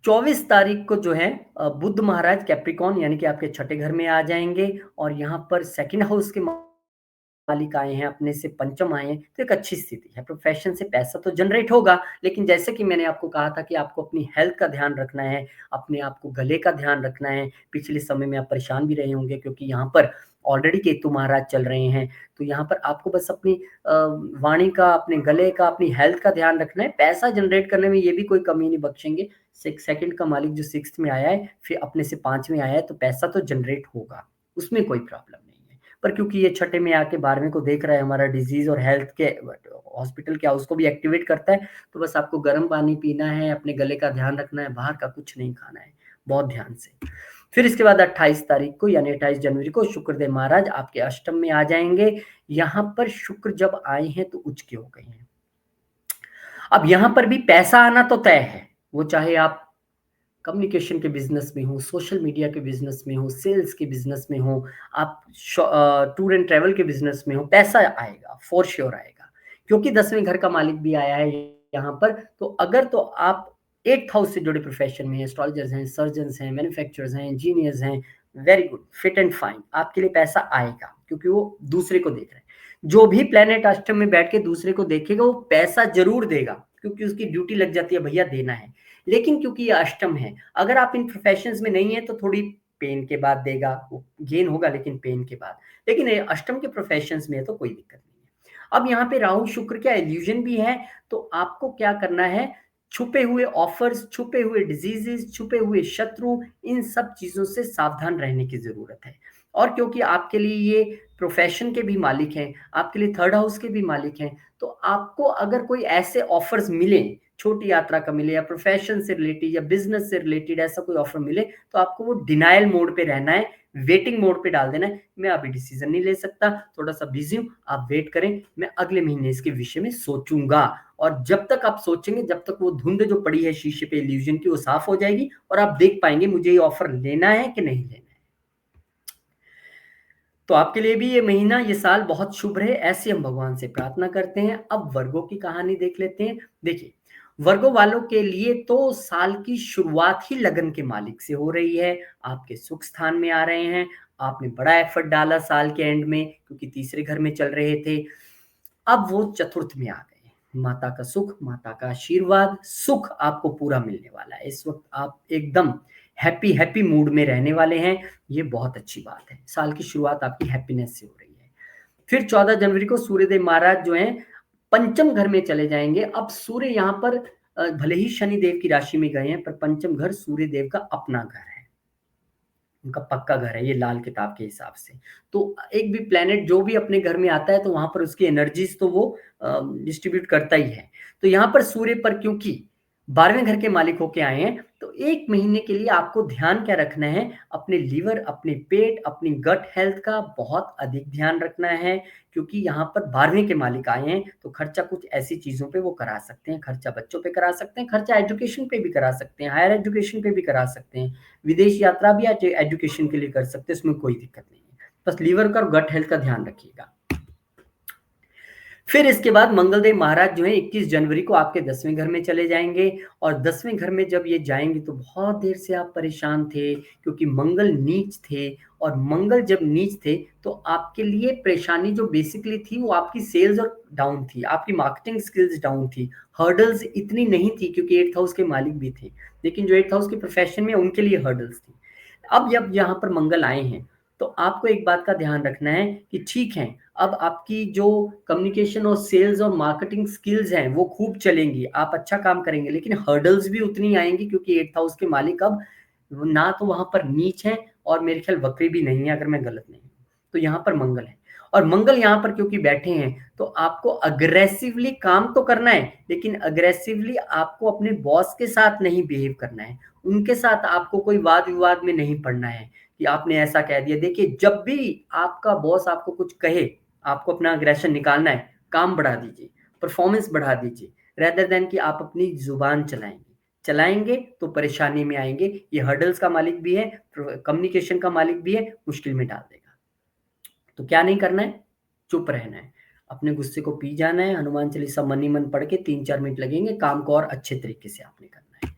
[SPEAKER 2] 24 तारीख को जो है बुध महाराज कैप्रिकॉन यानी कि आपके छठे घर में आ जाएँगे और यहाँ पर सेकंड हाउस के मालिक आए हैं, अपने से पंचम आए हैं, तो एक अच्छी स्थिति है। प्रोफ़ेशन से पैसा तो जनरेट होगा, लेकिन जैसे कि मैंने आपको कहा था कि आपको अपनी हेल्थ का ध्यान रखना है, अपने आप को गले का ध्यान रखना है। पिछले समय में आप परेशान भी रहे होंगे क्योंकि यहाँ पर ऑलरेडी केतु महाराज चल रहे हैं, तो यहाँ पर आपको बस अपनी वाणी का, अपने गले का, अपनी हेल्थ का ध्यान रखना है। पैसा जनरेट करने में ये भी कोई कमी नहीं बख्शेंगे। सेकंड का मालिक जो 6th में आया है, फिर अपने से 5 में आया है, तो पैसा तो जनरेट होगा, उसमें कोई प्रॉब्लम नहीं है। पर क्योंकि ये छठे में आके 12वें को देख रहा है, हमारा डिजीज़ और हेल्थ के हॉस्पिटल क्या उसको भी एक्टिवेट करता है, तो बस आपको गर्म पानी पीना है, अपने गले का ध्यान रखना है, बाहर का कुछ नहीं खाना है, बहुत ध्यान से। फिर इसके बाद 28 तारीख को यानी 28 जनवरी को शुक्रदेव महाराज आपके अष्टम में आ जाएँगे। यहाँ पर शुक्र जब आए हैं तो उच्च के हो गए हैं। अब यहाँ पर भी पैसा आना तो तय है, वो चाहे आप कम्युनिकेशन के बिज़नेस में हो, सोशल मीडिया के बिज़नेस में हो, सेल्स के बिज़नेस में हो, आप टूर एंड ट्रैवल के बिज़नेस में हो, पैसा आएगा, फॉर श्योर आएगा। क्योंकि 10वें घर का मालिक भी आया है यहाँ पर, तो अगर तो आप 8th हाउस से जुड़े प्रोफ़ेशन में हैं, एस्ट्रोलॉजर्स हैं, सर्जन्स हैं, मैन्युफैक्चरर्स हैं, इंजीनियर्स हैं, very good, fit and fine, आपके लिए पैसा आएगा क्योंकि वो दूसरे को देख रहे हैं। जो भी प्लैनेट अष्टम में बैठ के दूसरे को देखेगा, वो पैसा ज़रूर देगा क्योंकि उसकी ड्यूटी लग जाती है, भैया देना है। लेकिन क्योंकि ये अष्टम है, अगर आप इन प्रोफेशंस में नहीं है तो थोड़ी पेन के बाद देगा, वो गेन होगा लेकिन पेन के बाद। लेकिन ये अष्टम के प्रोफेशंस में है तो कोई दिक्कत नहीं है। अब यहाँ पे राहु शुक्र का इल्यूजन भी है, तो आपको क्या करना है, छुपे हुए ऑफर्स, छुपे हुए डिजीजेस, छुपे हुए शत्रु, इन सब चीजों से सावधान रहने की जरूरत है। और क्योंकि आपके लिए ये प्रोफेशन के भी मालिक हैं, आपके लिए 3rd हाउस के भी मालिक हैं, तो आपको अगर कोई ऐसे ऑफर्स मिले, छोटी यात्रा का मिले या प्रोफेशन से रिलेटेड या बिजनेस से रिलेटेड ऐसा कोई ऑफर मिले, तो आपको वो डिनायल मोड पे रहना है, वेटिंग मोड पे डाल देना है। मैं अभी डिसीजन नहीं ले सकता, थोड़ा सा बिजी हूँ, आप वेट करें, मैं अगले महीने इसके विषय में सोचूंगा। और जब तक आप सोचेंगे, जब तक वो धुंध जो पड़ी है शीशे पे इल्यूजन की, वो साफ हो जाएगी और आप देख पाएंगे मुझे ये ऑफर लेना है कि नहीं लेना है। तो आपके लिए भी ये महीना, ये साल बहुत शुभ रहे, ऐसी हम भगवान से प्रार्थना करते हैं। अब वर्गों की कहानी देख लेते हैं। देखिए, वर्गों वालों के लिए तो साल की शुरुआत ही लगन के मालिक से हो रही है, आपके सुख स्थान में आ रहे हैं, आपने बड़ा एफर्ट डाला साल के एंड में क्योंकि तीसरे घर में चल रहे थे, अब वो चतुर्थ में आ गए। माता का सुख, माता का आशीर्वाद, सुख आपको पूरा मिलने वाला है। इस वक्त आप एकदम हैप्पी हैप्पी मूड में रहने वाले हैं, ये बहुत अच्छी बात है। साल की शुरुआत आपकी हैप्पीनेस से हो रही है। फिर 14 जनवरी को सूर्यदेव महाराज जो हैं पंचम घर में चले जाएंगे। अब सूर्य यहाँ पर भले ही शनि देव की राशि में गए हैं, पर पंचम घर सूर्य देव का अपना घर है, उनका पक्का घर है ये लाल किताब के हिसाब से। तो एक भी प्लेनेट जो भी अपने घर में आता है तो वहां पर उसकी एनर्जीज तो वो डिस्ट्रीब्यूट करता ही है। तो यहाँ पर सूर्य पर क्योंकि 12वें घर के मालिक होके आए हैं, तो 1 महीने के लिए आपको ध्यान क्या रखना है, अपने लीवर, अपने पेट, अपनी गट हेल्थ का बहुत अधिक ध्यान रखना है। क्योंकि यहाँ पर 12वें के मालिक आए हैं, तो खर्चा कुछ ऐसी चीजों पे वो करा सकते हैं, खर्चा बच्चों पे करा सकते हैं, खर्चा एजुकेशन पे भी करा सकते हैं, हायर एजुकेशन पे भी करा सकते हैं, विदेश यात्रा भी आज एजुकेशन के लिए कर सकते हैं, उसमें कोई दिक्कत नहीं है। बस लीवर का और गट हेल्थ का ध्यान रखिएगा। फिर इसके बाद मंगलदेव महाराज जो है 21 जनवरी को आपके 10वें घर में चले जाएंगे। और 10वें घर में जब ये जाएंगे तो बहुत देर से आप परेशान थे क्योंकि मंगल नीच थे, और मंगल जब नीच थे तो आपके लिए परेशानी जो बेसिकली थी वो आपकी सेल्स और डाउन थी, आपकी मार्केटिंग स्किल्स डाउन थी, हर्डल्स इतनी नहीं थी क्योंकि 8th हाउस के मालिक भी थे, लेकिन जो 8th हाउस के प्रोफेशन में उनके लिए हर्डल्स थी। अब जब यहाँ पर मंगल आए हैं तो आपको एक बात का ध्यान रखना है कि ठीक है, अब आपकी जो कम्युनिकेशन और सेल्स और मार्केटिंग स्किल्स हैं वो खूब चलेंगी, आप अच्छा काम करेंगे, लेकिन हर्डल्स भी उतनी आएंगी क्योंकि 8th हाउस के मालिक अब ना तो वहां पर नीच है और मेरे ख्याल वक्री भी नहीं है, अगर मैं गलत नहीं हूं। तो यहाँ पर मंगल है, और मंगल यहाँ पर क्योंकि बैठे हैं तो आपको अग्रेसिवली काम तो करना है, लेकिन अग्रेसिवली आपको अपने बॉस के साथ नहीं बिहेव करना है, उनके साथ आपको कोई वाद विवाद में नहीं पड़ना है कि आपने ऐसा कह दिया। देखिए, जब भी आपका बॉस आपको कुछ कहे, आपको अपना अग्रेशन निकालना है, काम बढ़ा दीजिए, परफॉर्मेंस बढ़ा दीजिए, रेदर देन कि आप अपनी जुबान चलाएंगे तो परेशानी में आएंगे। ये हर्डल्स का मालिक भी है, कम्युनिकेशन का मालिक भी है, मुश्किल में डाल देगा। तो क्या नहीं करना है, चुप रहना है, अपने गुस्से को पी जाना है, हनुमान चालीसा मन ही मन पढ़ के 3-4 मिनट लगेंगे, काम को और अच्छे तरीके से आपने करना है।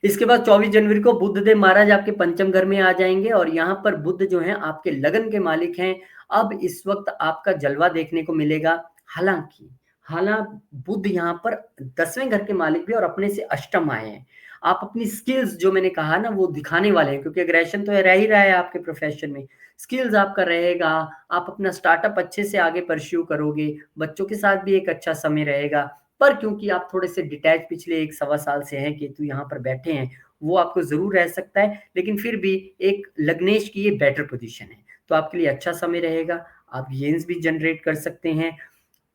[SPEAKER 2] इसके बाद 24 जनवरी को बुधदेव महाराज आपके पंचम घर में आ जाएंगे और यहाँ पर बुध जो है आपके लगन के मालिक हैं। अब इस वक्त आपका जलवा देखने को मिलेगा। हालांकि बुध यहाँ पर 10वें घर के मालिक भी और अपने से अष्टम आए हैं। आप अपनी स्किल्स जो मैंने कहा ना वो दिखाने वाले हैं, क्योंकि अग्रेशन तो रह ही रहा है आपके प्रोफेशन में, स्किल्स आपका रहेगा, आप अपना स्टार्टअप अच्छे से आगे परस्यू करोगे, बच्चों के साथ भी एक अच्छा समय रहेगा। पर क्योंकि आप थोड़े से डिटैच पिछले 1-1.25 साल से हैं, केतु यहाँ पर बैठे हैं, वो आपको ज़रूर रह सकता है, लेकिन फिर भी एक लग्नेश की ये बेटर पोजीशन है, तो आपके लिए अच्छा समय रहेगा। आप गेन्स भी जनरेट कर सकते हैं।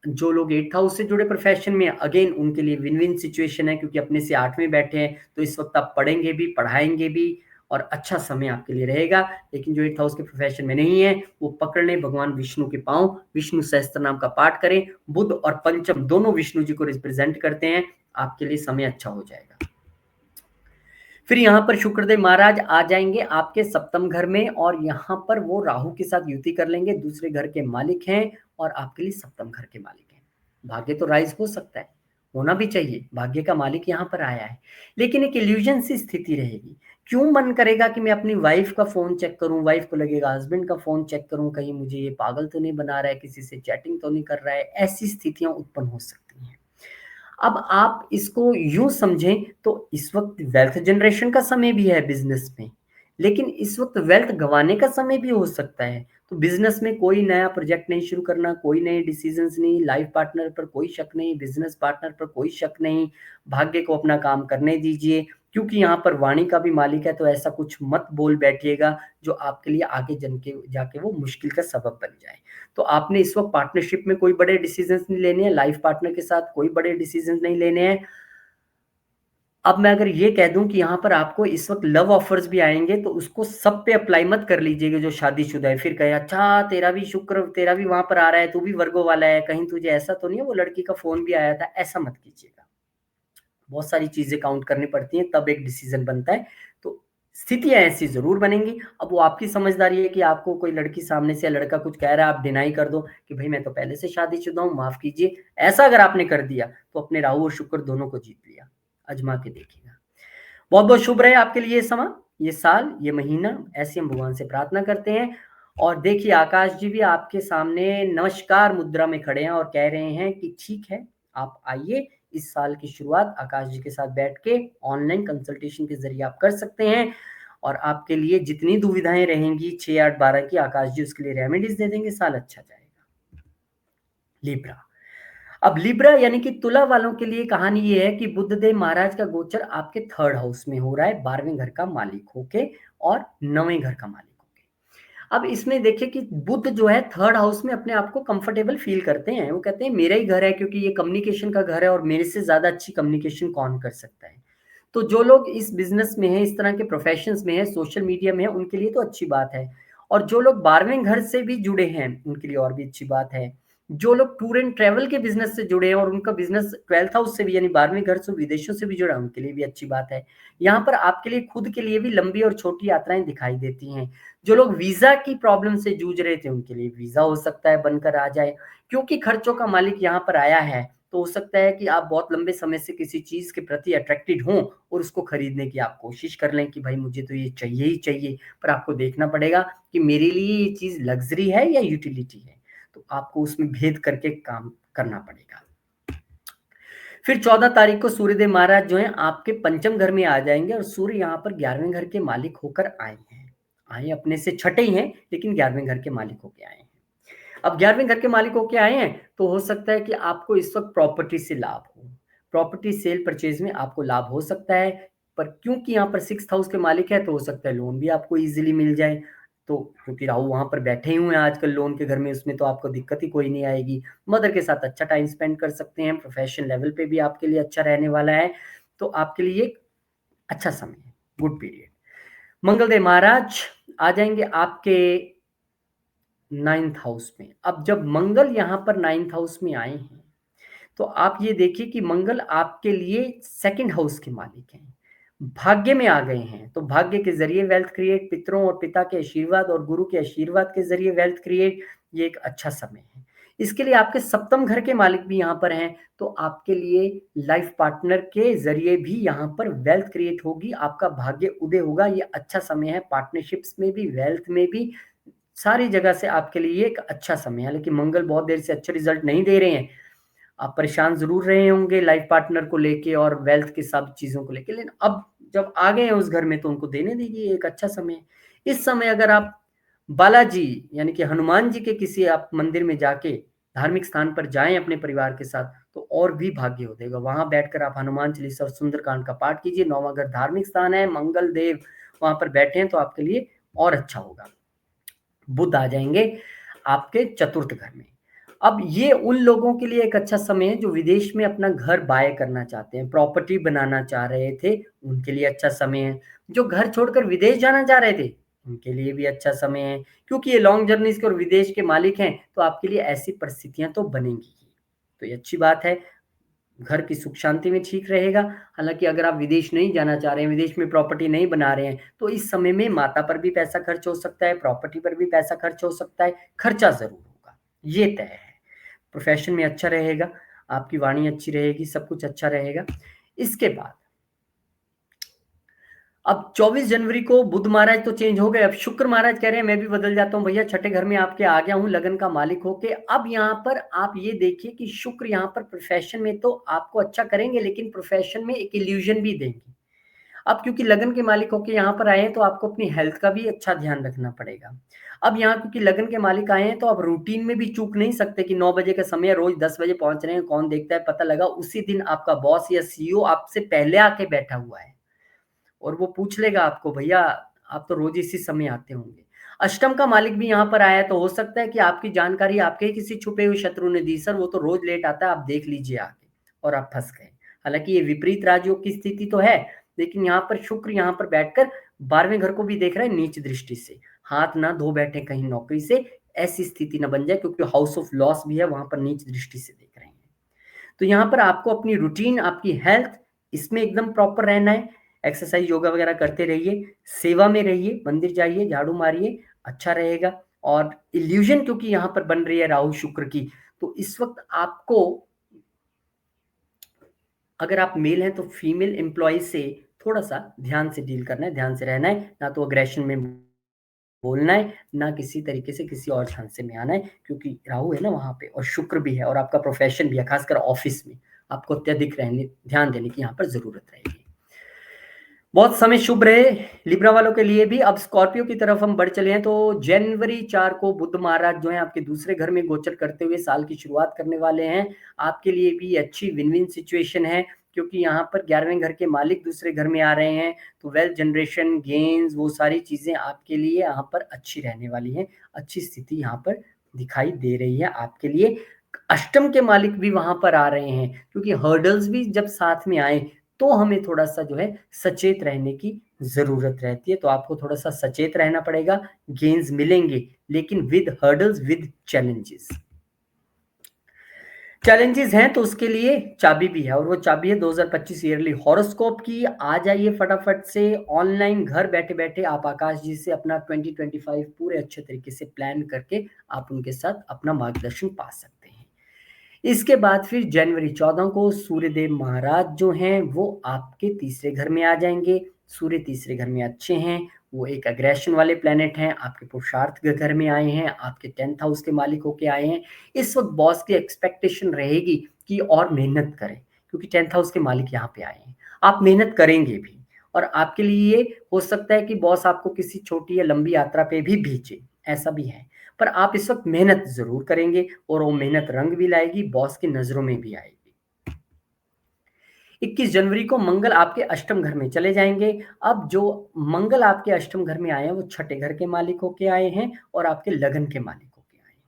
[SPEAKER 2] जो लोग 8th हाउस से जुड़े प्रोफेशन में, अगेन उनके लिए विन विन सिचुएशन है, क्योंकि अपने से 8वें बैठे हैं, तो इस वक्त आप पढ़ेंगे भी, पढ़ाएंगे भी और अच्छा समय आपके लिए रहेगा। लेकिन जो 8th हाउस के प्रोफेशन में नहीं है, वो पकड़ लें भगवान विष्णु के पांव, विष्णु सहस्त्र नाम का पाठ करें। बुध और पंचम दोनों विष्णु जी को रिप्रेजेंट करते हैं, आपके लिए समय अच्छा हो जाएगा। फिर यहाँ पर शुक्रदेव महाराज आ जाएंगे आपके सप्तम घर में और यहाँ पर वो राहु के साथ युति कर लेंगे, दूसरे घर के मालिक हैं और आपके लिए सप्तम घर के मालिक हैं। भाग्य तो राइज हो सकता है, होना भी चाहिए, भाग्य का मालिक यहाँ पर आया है, लेकिन एक इल्यूजन सी स्थिति रहेगी। क्यों मन करेगा कि मैं अपनी वाइफ का फोन चेक करूं, वाइफ को लगेगा हस्बैंड का फोन चेक करूं, कहीं मुझे ये पागल तो नहीं बना रहा है, किसी से चैटिंग तो नहीं कर रहा है। ऐसी स्थितियां उत्पन्न हो सकती हैं। अब आप इसको यूं समझें तो इस वक्त वेल्थ जनरेशन का समय भी है बिजनेस में, लेकिन इस वक्त वेल्थ गंवाने का समय भी हो सकता है। तो बिजनेस में कोई नया प्रोजेक्ट नहीं शुरू करना, कोई नए डिसीजंस नहीं, लाइफ पार्टनर पर कोई शक नहीं, बिजनेस पार्टनर पर कोई शक नहीं, भाग्य को अपना काम करने दीजिए। क्योंकि यहाँ पर वाणी का भी मालिक है, तो ऐसा कुछ मत बोल बैठिएगा जो आपके लिए आगे जन के जाके वो मुश्किल का सबब बन जाए। तो आपने इस वक्त पार्टनरशिप में कोई बड़े डिसीजंस नहीं लेने हैं, लाइफ पार्टनर के साथ कोई बड़े डिसीजंस नहीं लेने हैं। अब मैं अगर ये कह दूं कि यहाँ पर आपको इस वक्त लव ऑफर्स भी आएंगे, तो उसको सब पे अप्लाई मत कर लीजिएगा जो शादीशुदा है, फिर कहे अच्छा तेरा भी शुक्र, तेरा भी वहां पर आ रहा है, तू भी वर्गो वाला है, कहीं तुझे ऐसा तो नहीं है वो लड़की का फोन भी आया था, ऐसा मत कीजिएगा। बहुत सारी चीजें काउंट करनी पड़ती हैं, तब एक डिसीजन बनता है। तो स्थितियां ऐसी जरूर बनेंगी। अब वो आपकी समझदारी है कि आपको कोई लड़की सामने से लड़का कुछ कह रहा है, आप डिनाई कर दो कि भाई मैं तो पहले से शादीशुदा हूं, माफ कीजिए। ऐसा अगर आपने कर दिया तो अपने राहु और शुक्र दोनों को जीत लिया। आजमा के देखिएगा। बहुत बहुत शुभ रहे आपके लिए ये समय, ये साल, ये महीना, ऐसी हम भगवान से प्रार्थना करते हैं। और देखिए आकाश जी भी आपके सामने नमस्कार मुद्रा में खड़े हैं और कह रहे हैं कि ठीक है, आप आइए, इस साल की शुरुआत आकाश जी के साथ बैठ के ऑनलाइन कंसल्टेशन के जरिए आप कर सकते हैं। और आपके लिए जितनी दुविधाएं रहेंगी 6, 8, 12 की, आकाश जी उसके लिए रेमेडीज दे देंगे, साल अच्छा जाएगा। लिब्रा। अब लिब्रा यानी कि तुला वालों के लिए कहानी ये है कि बुद्धदेव महाराज का गोचर आपके 3rd हाउस में हो रहा है, 12वें घर का मालिक होके और 9वें घर का मालिक होके। अब इसमें देखिए कि बुध जो है 3rd हाउस में अपने आप को कंफर्टेबल फील करते हैं, वो कहते हैं मेरा ही घर है, क्योंकि ये कम्युनिकेशन का घर है और मेरे से ज्यादा अच्छी कम्युनिकेशन कौन कर सकता है। तो जो लोग इस बिजनेस में है, इस तरह के प्रोफेशंस में है, सोशल मीडिया में है, उनके लिए तो अच्छी बात है। और जो लोग 12वें घर से भी जुड़े हैं उनके लिए और भी अच्छी बात है। जो लोग टूर एंड ट्रैवल के बिजनेस से जुड़े हैं और उनका बिजनेस 12th हाउस से भी यानी 12वें घर से विदेशों से भी जुड़ा है, उनके लिए भी अच्छी बात है। यहाँ पर आपके लिए खुद के लिए भी लंबी और छोटी यात्राएं दिखाई देती हैं। जो लोग वीजा की प्रॉब्लम से जूझ रहे थे उनके लिए वीजा हो सकता है बनकर आ जाए, क्योंकि खर्चों का मालिक यहाँ पर आया है। तो हो सकता है कि आप बहुत लंबे समय से किसी चीज के प्रति अट्रैक्टेड हों और उसको खरीदने की आप कोशिश कर लें कि भाई मुझे तो ये चाहिए ही चाहिए, पर आपको देखना पड़ेगा कि मेरे लिए ये चीज लग्जरी है या यूटिलिटी है। तो आपको उसमें भेद करके काम करना पड़ेगा। फिर 14 तारीख को सूर्यदेव महाराज जो हैं आपके पंचम घर में आ जाएंगे और सूर्य यहाँ पर 11वें घर के मालिक होकर आए हैं। आए अपने से छठे ही हैं, लेकिन 11वें घर के मालिक होकर आए हैं। अब 11वें घर के मालिक होके आए हैं, तो हो सकता है कि आपको इस वक्त प्रॉपर्टी से लाभ हो, प्रॉपर्टी सेल परचेज में आपको लाभ हो सकता है। पर क्योंकि यहाँ पर 6th हाउस के मालिक है, तो हो सकता है लोन भी आपको इजीली मिल जाए। तो क्योंकि राहु वहां पर बैठे ही हुए हैं आजकल लोन के घर में, उसमें तो आपको दिक्कत ही कोई नहीं आएगी। मदर के साथ अच्छा टाइम स्पेंड कर सकते हैं, प्रोफेशनल लेवल पे भी आपके लिए अच्छा रहने वाला है। तो आपके लिए एक अच्छा समय है। Good period. मंगलदेव महाराज आ जाएंगे आपके 9th हाउस में। अब जब मंगल यहाँ पर 9th हाउस में आए हैं तो आप ये देखिए कि मंगल आपके लिए 2nd हाउस के मालिक हैं, भाग्य में आ गए हैं। तो भाग्य के जरिए वेल्थ क्रिएट, पितरों और पिता के आशीर्वाद और गुरु के आशीर्वाद के जरिए वेल्थ क्रिएट, ये एक अच्छा समय है। इसके लिए आपके सप्तम घर के मालिक भी यहाँ पर हैं, तो आपके लिए लाइफ पार्टनर के जरिए भी यहाँ पर वेल्थ क्रिएट होगी, आपका भाग्य उदय होगा। ये अच्छा समय है, पार्टनरशिप्स में भी, वेल्थ में भी, सारी जगह से आपके लिए एक अच्छा समय है। लेकिन मंगल बहुत देर से अच्छे रिजल्ट नहीं दे रहे हैं, आप परेशान जरूर रहे होंगे लाइफ पार्टनर को लेके और वेल्थ के सब चीजों को लेके, लेकिन अब जब आ गए हैं उस घर में तो उनको देने दीजिए, एक अच्छा समय है। इस समय अगर आप बालाजी यानी कि हनुमान जी के किसी आप मंदिर में जाके धार्मिक स्थान पर जाएं अपने परिवार के साथ, तो और भी भाग्य हो देगा। वहां बैठकर आप हनुमान चालीसा और सुंदरकांड का पाठ कीजिए। 9वां घर धार्मिक स्थान है, मंगल देव वहां पर बैठे हैं तो आपके लिए और अच्छा होगा। बुध आ जाएंगे आपके चतुर्थ घर में। अब ये उन लोगों के लिए एक अच्छा समय है जो विदेश में अपना घर बाय करना चाहते हैं, प्रॉपर्टी बनाना चाह रहे थे, उनके लिए अच्छा समय है। जो घर छोड़कर विदेश जाना चाह रहे थे उनके लिए भी अच्छा समय है, क्योंकि ये लॉन्ग जर्नीज के और विदेश के मालिक हैं, तो आपके लिए ऐसी परिस्थितियां तो बनेंगी ही। तो ये अच्छी बात है, घर की सुख शांति में ठीक रहेगा। हालांकि अगर आप विदेश नहीं जाना चाह रहे हैं, विदेश में प्रॉपर्टी नहीं बना रहे हैं, तो इस समय में माता पर भी पैसा खर्च हो सकता है, प्रॉपर्टी पर भी पैसा खर्च हो सकता है, खर्चा जरूर होगा, ये तय है। प्रोफेशन में अच्छा रहेगा, आपकी वाणी अच्छी रहेगी, सब कुछ अच्छा रहेगा। इसके बाद अब 24 जनवरी को बुध महाराज तो चेंज हो गए, अब शुक्र महाराज कह रहे हैं मैं भी बदल जाता हूं भैया, छठे घर में आपके आ गया हूं लगन का मालिक होके। अब यहाँ पर आप ये देखिए कि शुक्र यहाँ पर प्रोफेशन में तो आपको अच्छा करेंगे, लेकिन प्रोफेशन में एक इल्यूजन भी देंगे। अब क्योंकि लगन के मालिक होके यहाँ पर आए हैं तो आपको अपनी हेल्थ का भी अच्छा ध्यान रखना पड़ेगा। अब यहाँ क्योंकि लगन के मालिक आए हैं तो आप रूटीन में भी चूक नहीं सकते कि 9 बजे का समय है, रोज 10 बजे पहुंच रहे हैं, कौन देखता है, पता लगा उसी दिन आपका बॉस या सीईओ आपसे पहले आके बैठा हुआ है और वो पूछ लेगा आपको, भैया आप तो रोज इसी समय आते होंगे। अष्टम का मालिक भी यहाँ पर आया है, तो हो सकता है कि आपकी जानकारी आपके ही किसी छुपे हुए शत्रु ने दी, सर वो तो रोज लेट आता है, आप देख लीजिए आके, और आप फंस गए। हालांकि ये विपरीत राजयोग की स्थिति तो है, लेकिन यहाँ पर शुक्र यहाँ पर बैठकर 12वें घर को भी देख रहा है नीच दृष्टि से, हाथ ना धो बैठे कहीं नौकरी से, ऐसी स्थिति ना बन जाए, क्योंकि हाउस ऑफ लॉस भी है, वहां पर नीच दृष्टि से देख रहे हैं। तो यहाँ पर आपको अपनी रूटीन, आपकी हेल्थ, इसमें एकदम प्रॉपर रहना है। एक्सरसाइज योगा वगैरह करते रहिए, सेवा में रहिए, मंदिर जाइए, झाड़ू मारिए, अच्छा रहेगा। और इल्यूजन क्योंकि यहाँ पर बन रही है राहु शुक्र की, तो इस वक्त आपको, अगर आप मेल हैं तो फीमेल एम्प्लॉय से थोड़ा सा ध्यान से डील करना है, ध्यान से रहना है, ना तो अग्रेशन में बोलना है, ना किसी तरीके से किसी और झांसे में आना है, क्योंकि राहु है ना वहां पे और शुक्र भी है और आपका प्रोफेशन भी है, खासकर ऑफिस में आपको अत्यधिक रहने ध्यान देने की यहाँ पर जरूरत रहेगी। बहुत समय शुभ रहे लिब्रा वालों के लिए भी। अब स्कॉर्पियो की तरफ हम बढ़ चले हैं, तो जनवरी 4 को बुध महाराज जो है आपके दूसरे घर में गोचर करते हुए साल की शुरुआत करने वाले हैं। आपके लिए भी अच्छी विन विन सिचुएशन है, क्योंकि यहाँ पर 11वें घर के मालिक दूसरे घर में आ रहे हैं, तो वेल्थ जनरेशन, गेन्स, वो सारी चीजें आपके लिए यहाँ पर अच्छी रहने वाली हैं। अच्छी स्थिति यहाँ पर दिखाई दे रही है आपके लिए। अष्टम के मालिक भी वहां पर आ रहे हैं, क्योंकि हर्डल्स भी जब साथ में आए तो हमें थोड़ा सा जो है सचेत रहने की जरूरत रहती है। तो आपको थोड़ा सा सचेत रहना पड़ेगा, गेन्स मिलेंगे लेकिन with hurdles, with challenges. Challenges हैं तो उसके लिए चाबी भी है, और वो चाबी है 2025 ईयरली हॉरोस्कोप की। आ जाइए फटाफट से ऑनलाइन, घर बैठे बैठे आप आकाश जी से अपना 2025 पूरे अच्छे तरीके से प्लान करके आप उनके साथ अपना मार्गदर्शन पा सकते हैं। इसके बाद फिर जनवरी 14 को सूर्यदेव महाराज जो हैं वो आपके तीसरे घर में आ जाएंगे। सूर्य तीसरे घर में अच्छे हैं, वो एक अग्रेशन वाले प्लेनेट हैं, आपके पुरुषार्थ के घर में आए हैं, आपके 10th हाउस के मालिक होके आए हैं। इस वक्त बॉस की एक्सपेक्टेशन रहेगी कि और मेहनत करें, क्योंकि 10th हाउस के मालिक यहाँ पे आए हैं, आप मेहनत करेंगे भी। और आपके लिए ये हो सकता है कि बॉस आपको किसी छोटी या लंबी यात्रा पे भी भेजे, ऐसा भी है, पर आप इस वक्त मेहनत जरूर करेंगे और वो मेहनत रंग भी लाएगी, बॉस की नजरों में भी आएगी। 21 जनवरी को मंगल आपके अष्टम घर में चले जाएंगे। अब जो मंगल आपके अष्टम घर में आए हैं वो छठे घर के मालिक होके आए हैं और आपके लगन के मालिक होके आए हैं।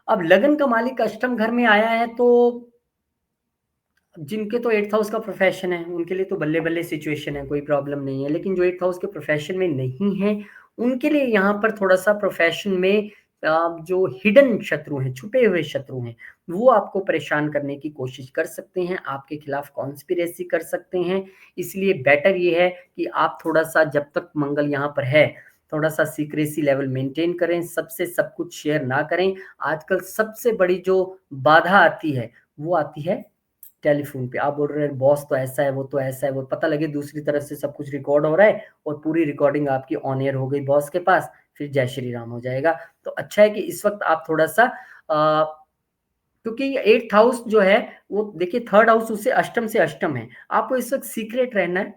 [SPEAKER 2] अब लगन का मालिक अष्टम घर में आया है तो जिनके तो 8th हाउस का प्रोफेशन है उनके लिए तो बल्ले बल्ले सिचुएशन है, कोई प्रॉब्लम नहीं है। लेकिन जो 8th हाउस के प्रोफेशन में नहीं है उनके लिए यहाँ पर थोड़ा सा प्रोफेशन में जो हिडन शत्रु हैं, छुपे हुए शत्रु हैं, वो आपको परेशान करने की कोशिश कर सकते हैं, आपके खिलाफ कॉन्स्पिरेसी कर सकते हैं। इसलिए बेटर ये है कि आप थोड़ा सा, जब तक मंगल यहाँ पर है, थोड़ा सा सीक्रेसी लेवल मेंटेन करें, सबसे सब कुछ शेयर ना करें। आजकल सबसे बड़ी जो बाधा आती है वो आती है टेलीफोन पे। आप बोल रहे हैं बॉस तो ऐसा है, वो तो ऐसा है, वो पता लगे दूसरी तरफ से सब कुछ रिकॉर्ड हो रहा है और पूरी रिकॉर्डिंग आपकी ऑन एयर हो गई बॉस के पास, फिर जय श्री राम हो जाएगा। तो अच्छा है कि इस वक्त आप थोड़ा सा क्योंकि 8th हाउस जो है वो देखिए 3rd हाउस उससे अष्टम से अष्टम है। आपको इस वक्त सीक्रेट रहना है,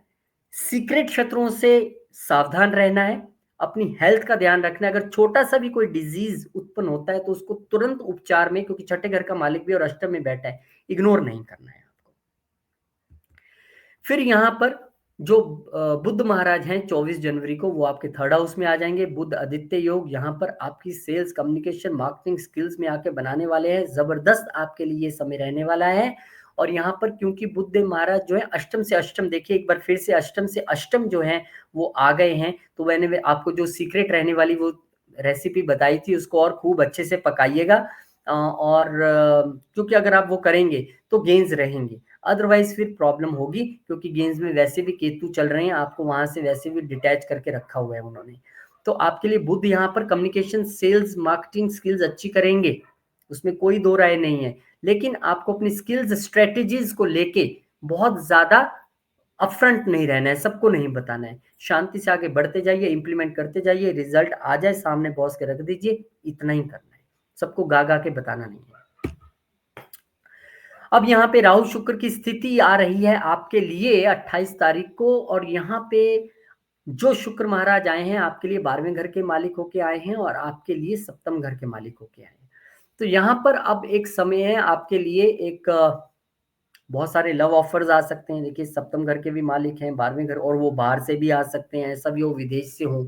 [SPEAKER 2] सीक्रेट शत्रुओं से सावधान रहना है, अपनी हेल्थ का ध्यान रखना है। अगर छोटा सा भी कोई डिजीज उत्पन्न होता है तो उसको तुरंत उपचार में, क्योंकि छठे घर का मालिक भी और अष्टम में बैठा है, इग्नोर नहीं करना है आपको। फिर यहाँ पर जो बुध महाराज हैं 24 जनवरी को वो आपके 3rd हाउस में आ जाएंगे। बुध आदित्य योग यहाँ पर आपकी सेल्स, कम्युनिकेशन, मार्केटिंग स्किल्स में आके बनाने वाले हैं। जबरदस्त आपके लिए ये समय रहने वाला है। और यहाँ पर क्योंकि बुध महाराज जो है अष्टम से अष्टम, देखिए एक बार फिर से अष्टम से अष्टम जो है वो आ गए हैं। तो मैंने आपको जो सीक्रेट रहने वाली वो रेसिपी बताई थी उसको और खूब अच्छे से पकाइएगा। और क्योंकि अगर आप वो करेंगे तो गेंस रहेंगे, अदरवाइज फिर प्रॉब्लम होगी, क्योंकि गेम्स में वैसे भी केतु चल रहे हैं, आपको वहां से वैसे भी डिटैच करके रखा हुआ है उन्होंने। तो आपके लिए बुध यहाँ पर कम्युनिकेशन, सेल्स, मार्केटिंग स्किल्स अच्छी करेंगे, उसमें कोई दो राय नहीं है। लेकिन आपको अपनी स्किल्स, स्ट्रेटेजीज को लेके बहुत ज्यादा अपफ्रंट नहीं रहना है, सबको नहीं बताना है। शांति से आगे बढ़ते जाइए, इंप्लीमेंट करते जाइए, रिजल्ट आ जाए सामने बॉस के रख दीजिए, इतना ही करना है, सबको गा गा के बताना नहीं है। अब यहाँ पे राहु शुक्र की स्थिति आ रही है आपके लिए 28 तारीख को, और यहाँ पे जो शुक्र महाराज आए हैं आपके लिए 12वें घर के मालिक होके आए हैं और आपके लिए सप्तम घर के मालिक होके आए हैं। तो यहाँ पर अब एक समय है आपके लिए, एक बहुत सारे लव ऑफर्स आ सकते हैं। देखिए सप्तम घर के भी मालिक हैं, 12वें घर, और वो बाहर से भी आ सकते हैं, ऐसा भी वो विदेश से हो।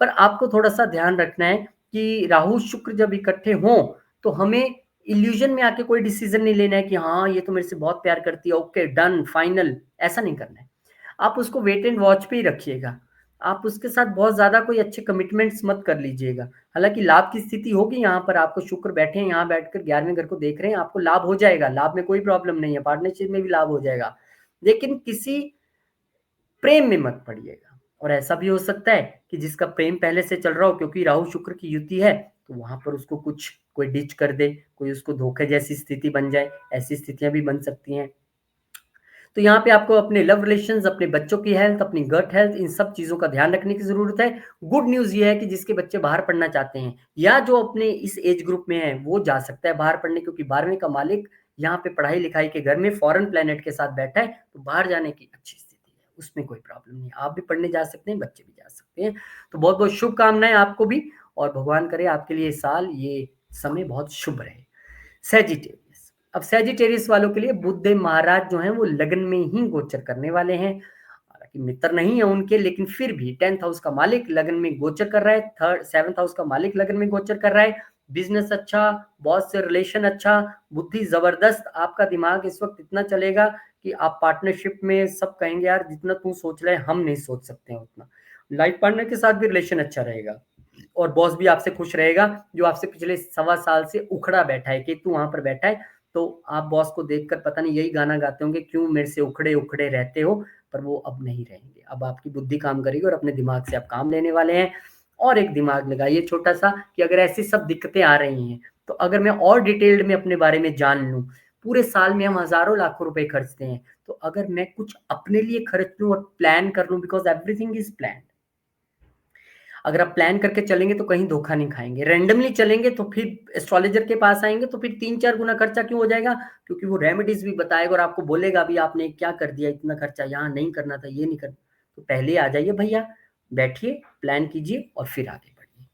[SPEAKER 2] पर आपको थोड़ा सा ध्यान रखना है कि राहु शुक्र जब इकट्ठे हों तो हमें इल्यूजन में आके कोई डिसीजन नहीं लेना है कि हाँ ये तो मेरे से बहुत प्यार करती है, ओके डन फाइनल, ऐसा नहीं करना है। आप उसको वेट एंड वॉच पे ही रखिएगा। आप उसके साथ बहुत ज्यादा कोई अच्छे कमिटमेंट्स मत कर लीजिएगा। हालांकि लाभ की स्थिति होगी, यहाँ पर आपको शुक्र बैठे हैं, यहाँ बैठकर 11वें घर को देख रहे हैं, आपको लाभ हो जाएगा, लाभ में कोई प्रॉब्लम नहीं है, पार्टनरशिप में भी लाभ हो जाएगा। लेकिन किसी प्रेम में मत पड़िएगा। और ऐसा भी हो सकता है कि जिसका प्रेम पहले से चल रहा हो, क्योंकि राहु शुक्र की युति है, तो वहां पर उसको कुछ कोई डिच कर दे, कोई उसको धोखे जैसी स्थिति बन जाए, ऐसी स्थितियां भी बन सकती हैं। तो यहाँ पे आपको अपने लव रिलेशंस, अपने बच्चों की हेल्थ, अपनी गट हेल्थ, इन सब चीजों का ध्यान रखने की जरूरत है। गुड न्यूज ये है कि जिसके बच्चे बाहर पढ़ना चाहते हैं या जो अपने इस एज ग्रुप में है वो जा सकता है बाहर पढ़ने, क्योंकि 12वें का मालिक यहाँ पे पढ़ाई लिखाई के घर में फॉरेन प्लेनेट के साथ बैठा है, तो बाहर जाने की अच्छी स्थिति है, उसमें कोई प्रॉब्लम नहीं। आप भी पढ़ने जा सकते हैं, बच्चे भी जा सकते हैं। तो बहुत बहुत शुभकामनाएं आपको भी, और भगवान करे आपके लिए साल, ये समय बहुत शुभ रहे। सेजिटेरियस, अब सेजिटेरियस वालों के लिए बुध महाराज जो हैं वो लगन में ही गोचर करने वाले हैं। हालांकि मित्र नहीं है उनके, लेकिन फिर भी 10th हाउस का मालिक लगन में गोचर कर रहा है, 7th हाउस का मालिक लगन में गोचर कर रहा है। बिजनेस अच्छा, बॉस से रिलेशन अच्छा, बुद्धि जबरदस्त, आपका दिमाग इस वक्त इतना चलेगा कि आप पार्टनरशिप में सब कहेंगे यार जितना तू सोच रहे हम नहीं सोच सकते हैं उतना। लाइफ पार्टनर के साथ भी रिलेशन अच्छा रहेगा, और बॉस भी आपसे खुश रहेगा, जो आपसे पिछले 1.25 साल से उखड़ा बैठा है, केतु वहां पर बैठा है। तो आप बॉस को देखकर पता नहीं यही गाना गाते होंगे, क्यों मेरे से उखड़े उखड़े रहते हो। पर वो अब नहीं रहेंगे, अब आपकी बुद्धि काम करेगी और अपने दिमाग से आप काम लेने वाले हैं। और एक दिमाग लगाइए छोटा सा, कि अगर ऐसी सब दिक्कतें आ रही हैं तो अगर मैं और डिटेल्ड में अपने बारे में जान लूं, पूरे साल में हम हजारों लाखों रुपए खर्चते हैं, तो अगर मैं कुछ अपने लिए खर्च लूं और प्लान कर लूं, बिकॉज एवरीथिंग इज प्लान। अगर आप प्लान करके चलेंगे तो कहीं धोखा नहीं खाएंगे, रैंडमली चलेंगे तो फिर एस्ट्रोलॉजर के पास आएंगे तो फिर 3-4 गुना खर्चा क्यों हो जाएगा, क्योंकि वो रेमेडीज भी बताएगा और आपको बोलेगा भी आपने क्या कर दिया, इतना खर्चा यहाँ नहीं करना था, ये नहीं करना। तो पहले आ जाइए भैया, बैठिए, प्लान कीजिए और फिर आगे बढ़िए।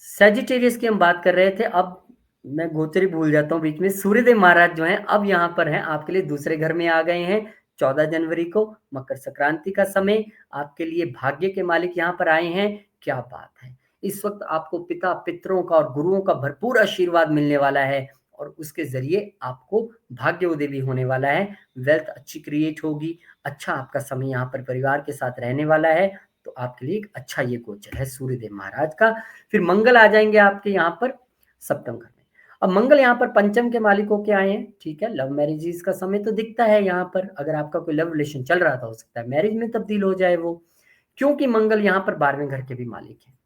[SPEAKER 2] सेजिटेरियस की हम बात कर रहे थे, अब मैं गोचरी भूल जाता हूँ बीच में। सूर्यदेव महाराज जो हैं अब यहाँ पर हैं आपके लिए दूसरे घर में आ गए हैं। 14 जनवरी को मकर संक्रांति का समय, आपके लिए भाग्य के मालिक यहाँ पर आए हैं। क्या बात है, इस वक्त आपको पिता, पितरों का और गुरुओं का भरपूर आशीर्वाद मिलने वाला है। और उसके ज़रिए आपको भाग्योदय भी होने वाला है, वेल्थ अच्छी क्रिएट होगी, अच्छा आपका समय यहाँ पर परिवार के साथ रहने वाला है, तो आपके लिए एक अच्छा ये गोचर है सूर्यदेव महाराज का। फिर मंगल आ जाएँगे आपके यहाँ पर सप्तम घर में। अब मंगल यहाँ पर पंचम के मालिक होके आए हैं, ठीक है, लव मैरिजेज़ का समय तो दिखता है यहाँ पर, अगर आपका कोई लव रिलेशन चल रहा था हो सकता है मैरिज में तब्दील हो जाए वो, क्योंकि मंगल यहाँ पर 12वें घर के भी मालिक हैं।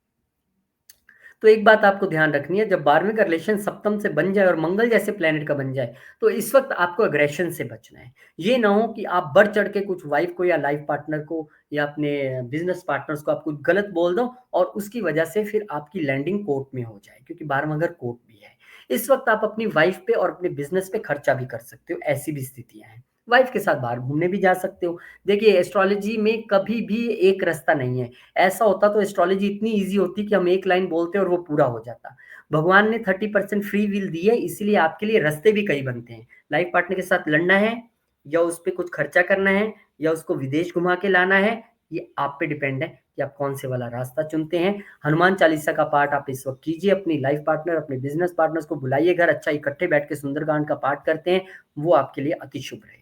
[SPEAKER 2] तो एक बात आपको ध्यान रखनी है, जब 12वें का रिलेशन सप्तम से बन जाए और मंगल जैसे प्लैनेट का बन जाए, तो इस वक़्त आपको एग्रेशन से बचना है। ये ना हो कि आप बढ़ चढ़ के कुछ वाइफ़ को या लाइफ़ पार्टनर को या अपने बिज़नेस पार्टनर्स को आप कुछ गलत बोल दो और उसकी वजह से फिर आपकी लैंडिंग कोर्ट में हो जाए, क्योंकि 12वां घर कोर्ट भी है। इस वक़्त आप अपनी वाइफ़ पे और अपने बिज़नेस पे खर्चा भी कर सकते हो, ऐसी भी स्थितियाँ हैं। वाइफ़ के साथ बाहर घूमने भी जा सकते हो। देखिए एस्ट्रोलॉजी में कभी भी एक रास्ता नहीं है। ऐसा होता तो एस्ट्रोलॉजी इतनी ईज़ी होती कि हम एक लाइन बोलते और वो पूरा हो जाता। भगवान ने 30% फ्री विल दी है, इसीलिए आपके लिए रास्ते भी कई बनते हैं। लाइफ पार्टनर के साथ लड़ना है या उस पे कुछ खर्चा करना है या उसको विदेश घुमा के लाना है, ये आप पे डिपेंड है कि आप कौन से वाला रास्ता चुनते हैं। हनुमान चालीसा का पाठ आप इस वक़्त कीजिए, अपनी लाइफ पार्टनर, अपने बिज़नेस पार्टनर्स को बुलाइए घर, अच्छा इकट्ठे बैठ के सुंदरकांड का पाठ करते हैं, वो आपके लिए अति शुभ रहेगा।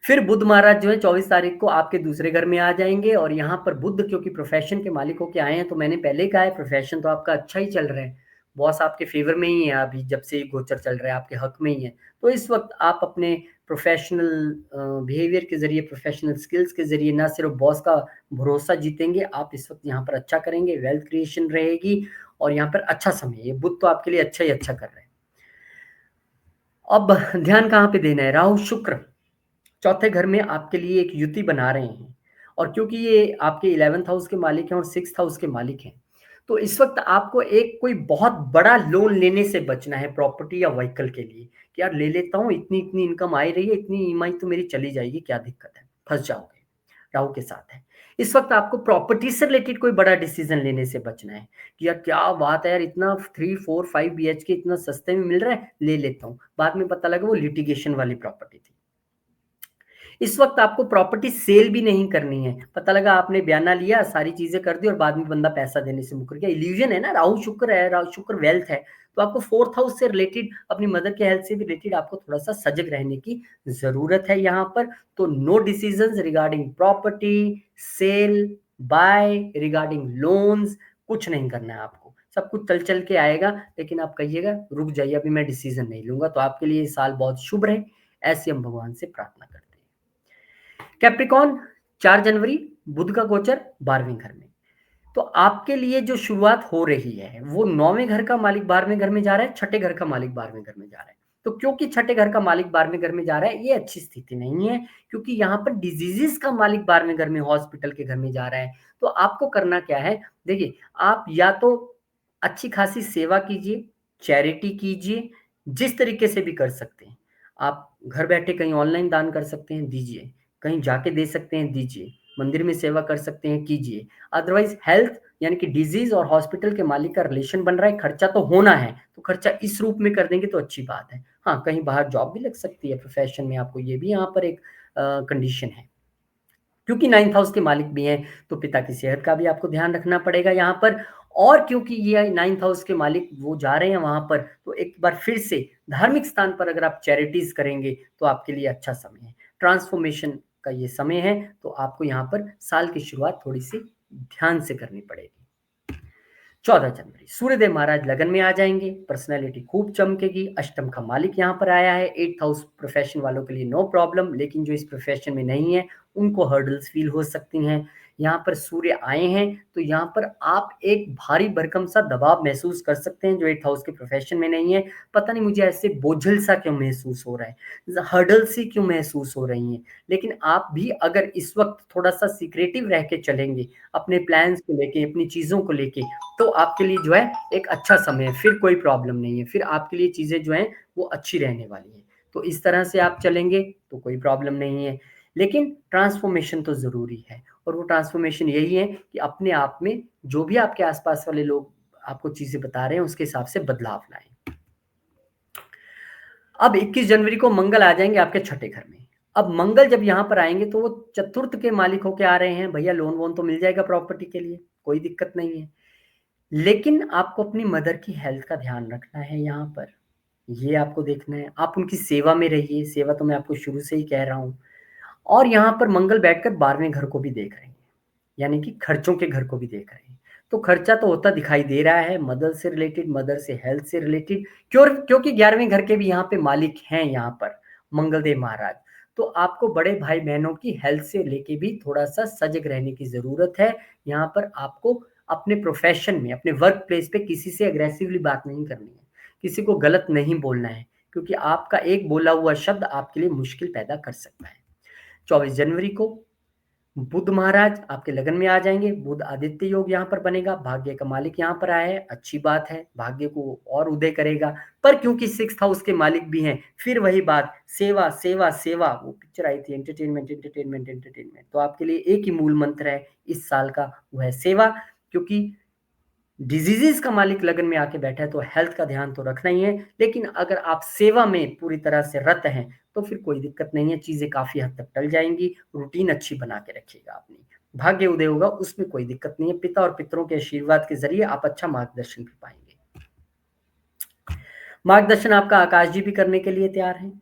[SPEAKER 2] फिर बुध महाराज जो है 24 तारीख को आपके दूसरे घर में आ जाएँगे और यहाँ पर बुध क्योंकि प्रोफ़ेशन के मालिक होके आए हैं, तो मैंने पहले ही कहा है प्रोफ़ेशन तो आपका अच्छा ही चल रहा है। बॉस आपके फ़ेवर में ही है अभी जब से ये गोचर चल रहा है, आपके हक में ही है। तो इस वक़्त आप अपने प्रोफ़ेशनल बिहेवियर के ज़रिए, प्रोफ़ेशनल स्किल्स के ज़रिए ना सिर्फ़ बॉस का भरोसा जीतेंगे, आप इस वक़्त यहाँ पर अच्छा करेंगे, वेल्थ क्रिएशन रहेगी और यहाँ पर अच्छा समय है। ये बुध तो आपके लिए अच्छा ही अच्छा कर रहा है। अब ध्यान कहाँ पे देना है? राहु, शुक्र चौथे घर में आपके लिए एक युति बना रहे हैं और क्योंकि ये आपके 11th हाउस के मालिक हैं और 6th हाउस के मालिक हैं, तो इस वक़्त आपको एक कोई बहुत बड़ा लोन लेने से बचना है प्रॉपर्टी या व्हीकल के लिए, कि यार ले लेता हूँ, इतनी-इतनी इनकम आ ही रही है, इतनी ईएमआई तो मेरी चली जाएगी, क्या दिक्कत है? फँस जाओगे, राहु के साथ है। इस वक़्त आपको प्रॉपर्टी से रिलेटेड कोई बड़ा डिसीज़न लेने से बचना है, कि यार क्या बात है यार इतना 3, 4, 5 बीएचके इतना सस्ते में मिल रहा है, ले लेता हूँ। बाद में पता लगा वो लिटिगेशन वाली प्रॉपर्टी थी। इस वक़्त आपको प्रॉपर्टी सेल भी नहीं करनी है। पता लगा आपने बयाना लिया, सारी चीज़ें कर दी और बाद में बंदा पैसा देने से मुकर गया। इल्यूज़न है ना, राहु शुक्र है, राहु शुक्र वेल्थ है। तो आपको 4th हाउस से रिलेटेड, अपनी मदर के हेल्थ से भी रिलेटेड आपको थोड़ा-सा सजग रहने की ज़रूरत है यहाँ पर। तो no decisions regarding property, sale, buy, regarding loans, कुछ नहीं करना है आपको। सब कुछ चल-चल के आएगा, लेकिन आप कहिएगा रुक जाइए अभी मैं डिसीज़न नहीं लूँगा। तो आपके लिए ये साल बहुत शुभ रहे, ऐसी हम भगवान से प्रार्थना करते हैं। कैप्रिकॉन 4 जनवरी बुध का गोचर 12वें घर में। तो आपके लिए जो शुरुआत हो रही है, वो 9वें घर का मालिक 12वें घर में जा रहा है, छठे घर का मालिक 12वें घर में जा रहा है। तो क्योंकि छठे घर का मालिक 12वें घर में जा रहा है, ये अच्छी स्थिति नहीं है, क्योंकि यहाँ पर डिजीज़ेज़ का मालिक 12वें घर में, हॉस्पिटल के घर में जा रहा है। तो आपको करना क्या है? देखिए, आप या तो अच्छी खासी सेवा कीजिए, चैरिटी कीजिए, जिस तरीके से भी कर सकते हैं। आप घर बैठे कहीं ऑनलाइन दान कर सकते हैं, दीजिए। कहीं जाके दे सकते हैं, दीजिए। मंदिर में सेवा कर सकते हैं, कीजिए। अदरवाइज़ हेल्थ यानी कि डिज़ीज़ और हॉस्पिटल के मालिक का रिलेशन बन रहा है, खर्चा तो होना है, तो खर्चा इस रूप में कर देंगे तो अच्छी बात है। हाँ, कहीं बाहर जॉब भी लग सकती है प्रोफ़ेशन में आपको, ये भी यहाँ पर एक कंडीशन है। क्योंकि 9th हाउस के मालिक भी हैं, तो पिता की सेहत का भी आपको ध्यान रखना पड़ेगा यहाँ पर और क्योंकि ये 9th हाउस के मालिक वो जा रहे हैं वहाँ पर, तो एक बार फिर से धार्मिक स्थान पर अगर आप चैरिटीज़ करेंगे, तो आपके लिए अच्छा समय है। ट्रांसफ़ॉर्मेशन का ये समय है, तो आपको यहाँ पर साल की शुरुआत थोड़ी-सी ध्यान से करनी पड़ेगी। 14 जनवरी सूर्यदेव महाराज लगन में आ जाएँगे, पर्सनैलिटी खूब चमकेगी, अष्टम का मालिक यहाँ पर आया है, 8th हाउस प्रोफ़ेशन वालों के लिए नो प्रॉब्लम, लेकिन जो इस प्रोफ़ेशन में नहीं है, उनको हर्डल्स फ़ील हो सकती हैं। यहाँ पर सूर्य आए हैं, तो यहाँ पर आप एक भारी भरकम सा दबाव महसूस कर सकते हैं, जो 8th हाउस के प्रोफ़ेशन में नहीं है। पता नहीं मुझे ऐसे बोझिल-सा क्यों महसूस हो रहा है, हर्डल्स सी क्यों महसूस हो रही हैं। लेकिन आप भी अगर इस वक़्त थोड़ा-सा सीक्रेटिव रह के चलेंगे, अपने प्लान्स को लेके, अपनी चीज़ों को लेके, तो आपके लिए जो है एक अच्छा समय है, फिर कोई प्रॉब्लम नहीं है, फिर आपके लिए चीज़ें जो हैं वो अच्छी रहने वाली हैं। तो इस तरह से आप चलेंगे तो कोई प्रॉब्लम नहीं है। लेकिन ट्रांसफ़ॉर्मेशन तो ज़रूरी है और वो ट्रांसफ़ॉर्मेशन यही है कि अपने आप में जो भी आपके आस-पास वाले लोग आपको चीज़ें बता रहे हैं उसके हिसाब से बदलाव लाएँ। अब 21 जनवरी को मंगल आ जाएँगे आपके छठे घर में। अब मंगल जब यहाँ पर आएँगे तो वो चतुर्थ के मालिक होके आ रहे हैं, भैया लोन-वोन तो मिल जाएगा प्रॉपर्टी के लिए, कोई दिक्कत नहीं है। लेकिन आपको अपनी मदर की हेल्थ का ध्यान रखना है यहाँ पर, ये आपको देखना है। आप उनकी सेवा में रहिए, सेवा तो मैं आपको शुरू से ही कह रहा हूँ। और यहाँ पर मंगल बैठकर 12वें घर को भी देख रहे हैं, यानी कि खर्चों के घर को भी देख रहे हैं। तो खर्चा तो होता दिखाई दे रहा है, मदर से रिलेटेड, मदर से हेल्थ से रिलेटेड, क्योंकि 11वें घर के भी यहाँ पे मालिक हैं यहाँ पर मंगलदेव महाराज। तो आपको बड़े भाई बहनों की हेल्थ से लेके भी थोड़ा सा सजग रहने की जरूरत है। यहाँ पर आपको अपने प्रोफेशन में, अपने वर्क प्लेस पे किसी से अग्रेसिवली बात नहीं करनी है, किसी को गलत नहीं बोलना है, क्योंकि आपका एक बोला हुआ शब्द आपके लिए मुश्किल पैदा कर सकता है। 24 जनवरी को बुध महाराज आपके लगन में आ जाएंगे। बुध आदित्य योग यहाँ पर बनेगा, भाग्य का मालिक यहाँ पर आया है, अच्छी बात है, भाग्य को और उदय करेगा। पर क्योंकि 6th हाउस के मालिक भी हैं, फिर वही बात, सेवा सेवा सेवा, वो पिक्चर आई थी एंटरटेनमेंट एंटरटेनमेंट एंटरटेनमेंट। तो आपके लिए एक ही मूल मंत्र है इस साल का, वो है सेवा। क्योंकि डिजीजेस का मालिक लगन में आके बैठा है तो हेल्थ का ध्यान तो रखना ही है, लेकिन अगर आप सेवा में पूरी तरह से रत हैं तो फिर कोई दिक्कत नहीं है, चीजें काफी हद तक टल जाएंगी। रूटीन अच्छी बना के रखिएगा अपनी, भाग्य उदय होगा, उसमें कोई दिक्कत नहीं है। पिता और पितरों के आशीर्वाद के जरिए आप अच्छा मार्गदर्शन भी पाएंगे। मार्गदर्शन आपका आकाश जी भी करने के लिए तैयार हैं।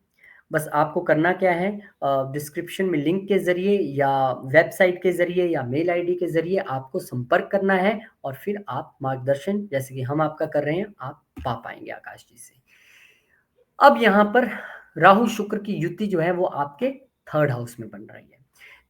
[SPEAKER 2] बस आपको करना क्या है, डिस्क्रिप्शन में लिंक के जरिए या वेबसाइट के जरिए या मेल आईडी के जरिए आपको संपर्क करना है, और फिर आप मार्गदर्शन जैसे कि हम आपका कर रहे हैं आप पा पाएंगे आकाश जी से। अब यहाँ पर राहु शुक्र की युति जो है वो आपके 3rd हाउस में बन रही है।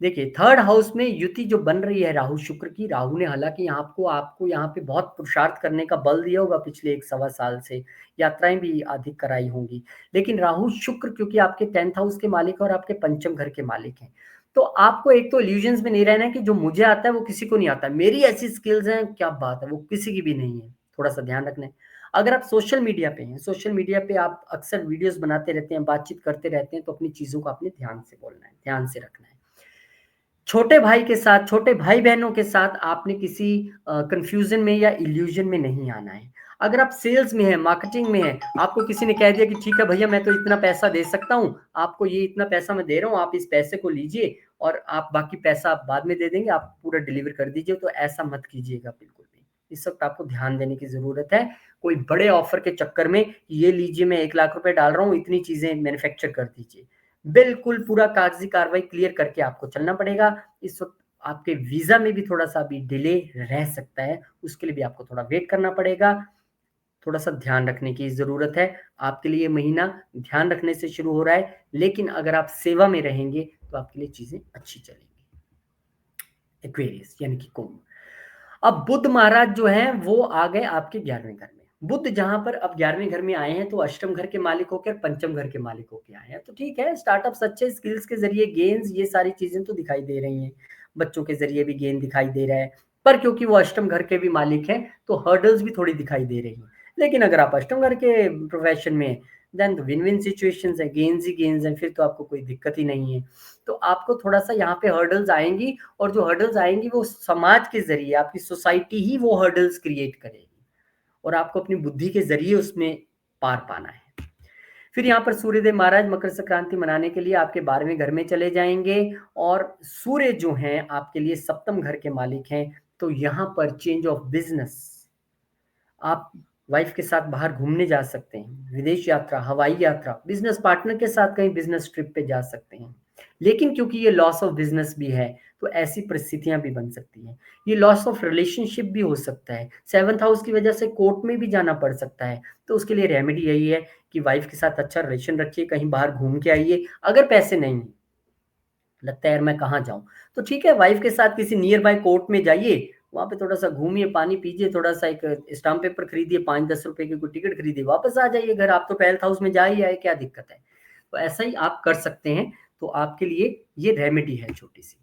[SPEAKER 2] देखिए 3rd हाउस में युति जो बन रही है राहु शुक्र की, राहु ने हालांकि आपको यहाँ पे बहुत पुरुषार्थ करने का बल दिया होगा पिछले 1 सवा साल से, यात्राएं भी अधिक कराई होंगी, लेकिन राहु शुक्र क्योंकि आपके 10th हाउस के मालिक और आपके पंचम घर के मालिक हैं, तो आपको एक तो इल्यूजन्स में नहीं रहना है कि जो मुझे आता है वो किसी को नहीं आता, मेरी ऐसी स्किल्स हैं क्या बात है, वो किसी की भी नहीं है, थोड़ा सा ध्यान रखना है। अगर आप सोशल मीडिया पे हैं, सोशल मीडिया पे आप अक्सर वीडियोस बनाते रहते हैं, बातचीत करते रहते हैं, तो अपनी चीजों को आपने ध्यान से बोलना है, ध्यान से रखना है। छोटे भाई के साथ, छोटे भाई बहनों के साथ आपने किसी कंफ्यूजन में या इल्यूजन में नहीं आना है। अगर आप सेल्स में हैं, मार्केटिंग में हैं, आपको किसी ने कह दिया कि ठीक है भैया मैं तो इतना पैसा दे सकता हूँ आपको, ये इतना पैसा मैं दे रहा हूँ, आप इस पैसे को लीजिए और आप बाकी पैसा आप बाद में दे देंगे, आप पूरा डिलीवर कर दीजिए, तो ऐसा मत कीजिएगा बिल्कुल भी। इस वक्त आपको ध्यान देने की जरूरत है। कोई बड़े ऑफर के चक्कर में ये लीजिए मैं 1 लाख रुपए डाल रहा हूँ, इतनी चीजें मैन्युफैक्चर कर दीजिए, बिल्कुल पूरा कागजी कार्रवाई क्लियर करके आपको चलना पड़ेगा। इस वक्त आपके वीजा में भी थोड़ा सा अभी डिले रह सकता है, उसके लिए भी आपको थोड़ा वेट करना पड़ेगा, थोड़ा सा ध्यान रखने की जरूरत है। आपके लिए महीना ध्यान रखने से शुरू हो रहा है, लेकिन अगर आप सेवा में रहेंगे तो आपके लिए चीजें अच्छी चलेंगी। एक्वेरियस यानी कि कुंभ। अब बुध महाराज जो हैं वो आ गए आपके 11वें घर में। बुध जहां पर अब 11वें घर में आए हैं तो अष्टम घर के मालिक होकर पंचम घर के मालिक होकर आए हैं, तो ठीक है, स्टार्टअप अच्छे स्किल्स के जरिए गेन्स, ये सारी चीजें तो दिखाई दे रही हैं, बच्चों के जरिए भी गेन दिखाई दे रहा है। पर क्योंकि वो अष्टम घर के भी मालिक हैं तो हर्डल्स भी थोड़ी दिखाई दे रही हैं। लेकिन अगर आप अष्टम घर के प्रोफेशन में, देन तो विन विन सिचुएशंस है, गेन्स ही गेन्स हैं, फिर तो आपको कोई दिक्कत ही नहीं है। तो आपको थोड़ा सा यहाँ पे हर्डल्स आएंगी, और जो हर्डल्स आएंगी वो समाज के जरिए, आपकी सोसाइटी ही वो हर्डल्स क्रिएट करेगी, और आपको अपनी बुद्धि के जरिए उसमें पार पाना है। फिर यहाँ पर सूर्यदेव महाराज मकर संक्रांति मनाने के लिए आपके 12वें घर में चले जाएंगे, और सूर्य जो हैं आपके लिए सप्तम घर के मालिक हैं, तो यहाँ पर चेंज ऑफ बिजनेस, आप वाइफ के साथ बाहर घूमने जा सकते हैं, विदेश यात्रा, हवाई यात्रा, बिजनेस पार्टनर के साथ कहीं बिजनेस ट्रिप पे जा सकते हैं। लेकिन क्योंकि ये लॉस ऑफ बिजनेस भी है तो ऐसी परिस्थितियां भी बन सकती हैं। ये लॉस ऑफ रिलेशनशिप भी हो सकता है, 7th हाउस की वजह से कोर्ट में भी जाना पड़ सकता है। तो उसके लिए रेमेडी यही है कि वाइफ के साथ अच्छा रिलेशन रखिए, कहीं बाहर घूम के आइए। अगर पैसे नहीं लगता है यार मैं कहाँ जाऊं, तो ठीक है, वाइफ के साथ किसी नियर बाय कोर्ट में जाइए, वहां पे थोड़ा सा घूमिए, पानी पीजिए, थोड़ा सा एक स्टाम्प पेपर खरीदिए, 5-10 रुपए की कोई टिकट खरीदिए, वापस आ जाइए घर। आप तो 12th हाउस में जा ही आए, क्या दिक्कत है। तो ऐसा ही आप कर सकते हैं, तो आपके लिए ये रेमेडी है छोटी सी।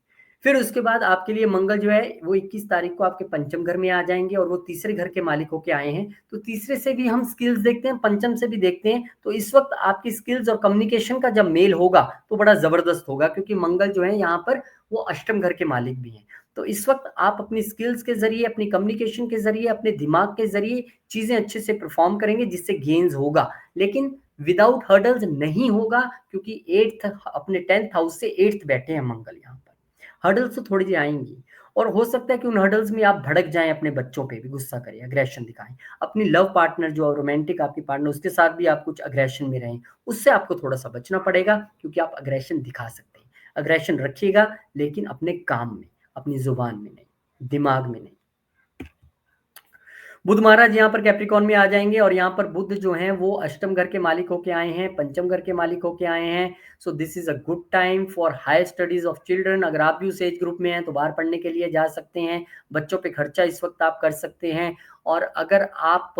[SPEAKER 2] फिर उसके बाद आपके लिए मंगल जो है वो 21 तारीख को आपके पंचम घर में आ जाएंगे, और वो तीसरे घर के मालिक होके आए हैं, तो तीसरे से भी हम स्किल्स देखते हैं, पंचम से भी देखते हैं। तो इस वक्त आपकी स्किल्स और कम्युनिकेशन का जब मेल होगा तो बड़ा जबरदस्त होगा, क्योंकि मंगल जो है यहाँ पर वो अष्टम घर के मालिक भी हैं। तो इस वक्त आप अपनी स्किल्स के जरिए, अपनी कम्युनिकेशन के जरिए, अपने दिमाग के जरिए चीजें अच्छे से परफॉर्म करेंगे, जिससे गेन्स होगा, लेकिन विदाउट हर्डल्स नहीं होगा, क्योंकि 8th अपने 10th हाउस से 8th बैठे हैं मंगल यहाँ पर, हर्डल्स तो थोड़ी सी आएंगी। और हो सकता है कि उन हर्डल्स में आप भड़क जाएं, अपने बच्चों पे भी गुस्सा करें, अग्रेशन दिखाएं, अपनी लव पार्टनर जो रोमांटिक आपकी पार्टनर उसके साथ भी आप कुछ अग्रेशन में रहें, उससे आपको थोड़ा सा बचना पड़ेगा, क्योंकि आप अग्रेशन दिखा सकते हैं। अग्रेशन रखिएगा, लेकिन अपने काम में, अपनी जुबान में नहीं, दिमाग में नहीं। बुध महाराज यहाँ पर कैप्रिकॉन में आ जाएंगे, और यहाँ पर बुध जो हैं वो अष्टम घर के मालिक होके आए हैं, पंचम घर के मालिक होके आए हैं। So this is a good time for higher studies of children. अगर आप भी उस एज ग्रुप में हैं तो बाहर पढ़ने के लिए जा सकते हैं, बच्चों पे खर्चा इस वक्त आप कर सकते हैं। और अगर आप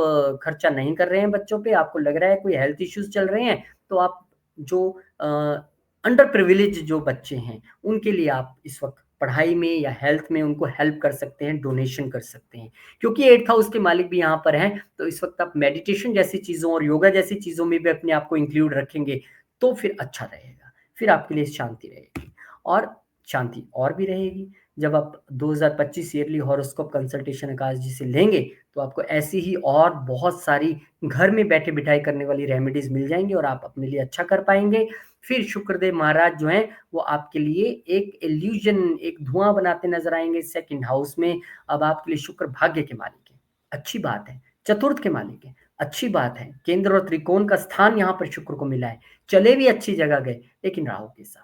[SPEAKER 2] खर्चा नहीं कर रहे हैं बच्चों पे, आपको लग रहा है कोई हेल्थ इश्यूज चल रहे हैं, तो आप जो अंडर प्रिविलेज जो बच्चे हैं उनके लिए आप इस वक्त पढ़ाई में या हेल्थ में उनको हेल्प कर सकते हैं, डोनेशन कर सकते हैं। क्योंकि 8th हाउस के मालिक भी यहाँ पर हैं, तो इस वक्त आप मेडिटेशन जैसी चीज़ों और योगा जैसी चीज़ों में भी अपने आप को इंक्लूड रखेंगे तो फिर अच्छा रहेगा, फिर आपके लिए शांति रहेगी। और शांति और भी रहेगी जब आप 2025 ईयरली हॉरोस्कोप कंसल्टेशन आकाश जी से लेंगे, तो आपको ऐसी ही और बहुत सारी घर में बैठे बिठाई करने वाली रेमेडीज मिल जाएंगी और आप अपने लिए अच्छा कर पाएंगे। फिर शुक्रदेव महाराज जो हैं वो आपके लिए एक इल्यूजन, एक धुआं बनाते नजर आएंगे सेकंड हाउस में। अब आपके लिए शुक्र भाग्य के मालिक है, अच्छी बात है। चतुर्थ के मालिक है, अच्छी बात है। केंद्र और त्रिकोण का स्थान यहाँ पर शुक्र को मिला है, चले भी अच्छी जगह गए, लेकिन राहु के साथ।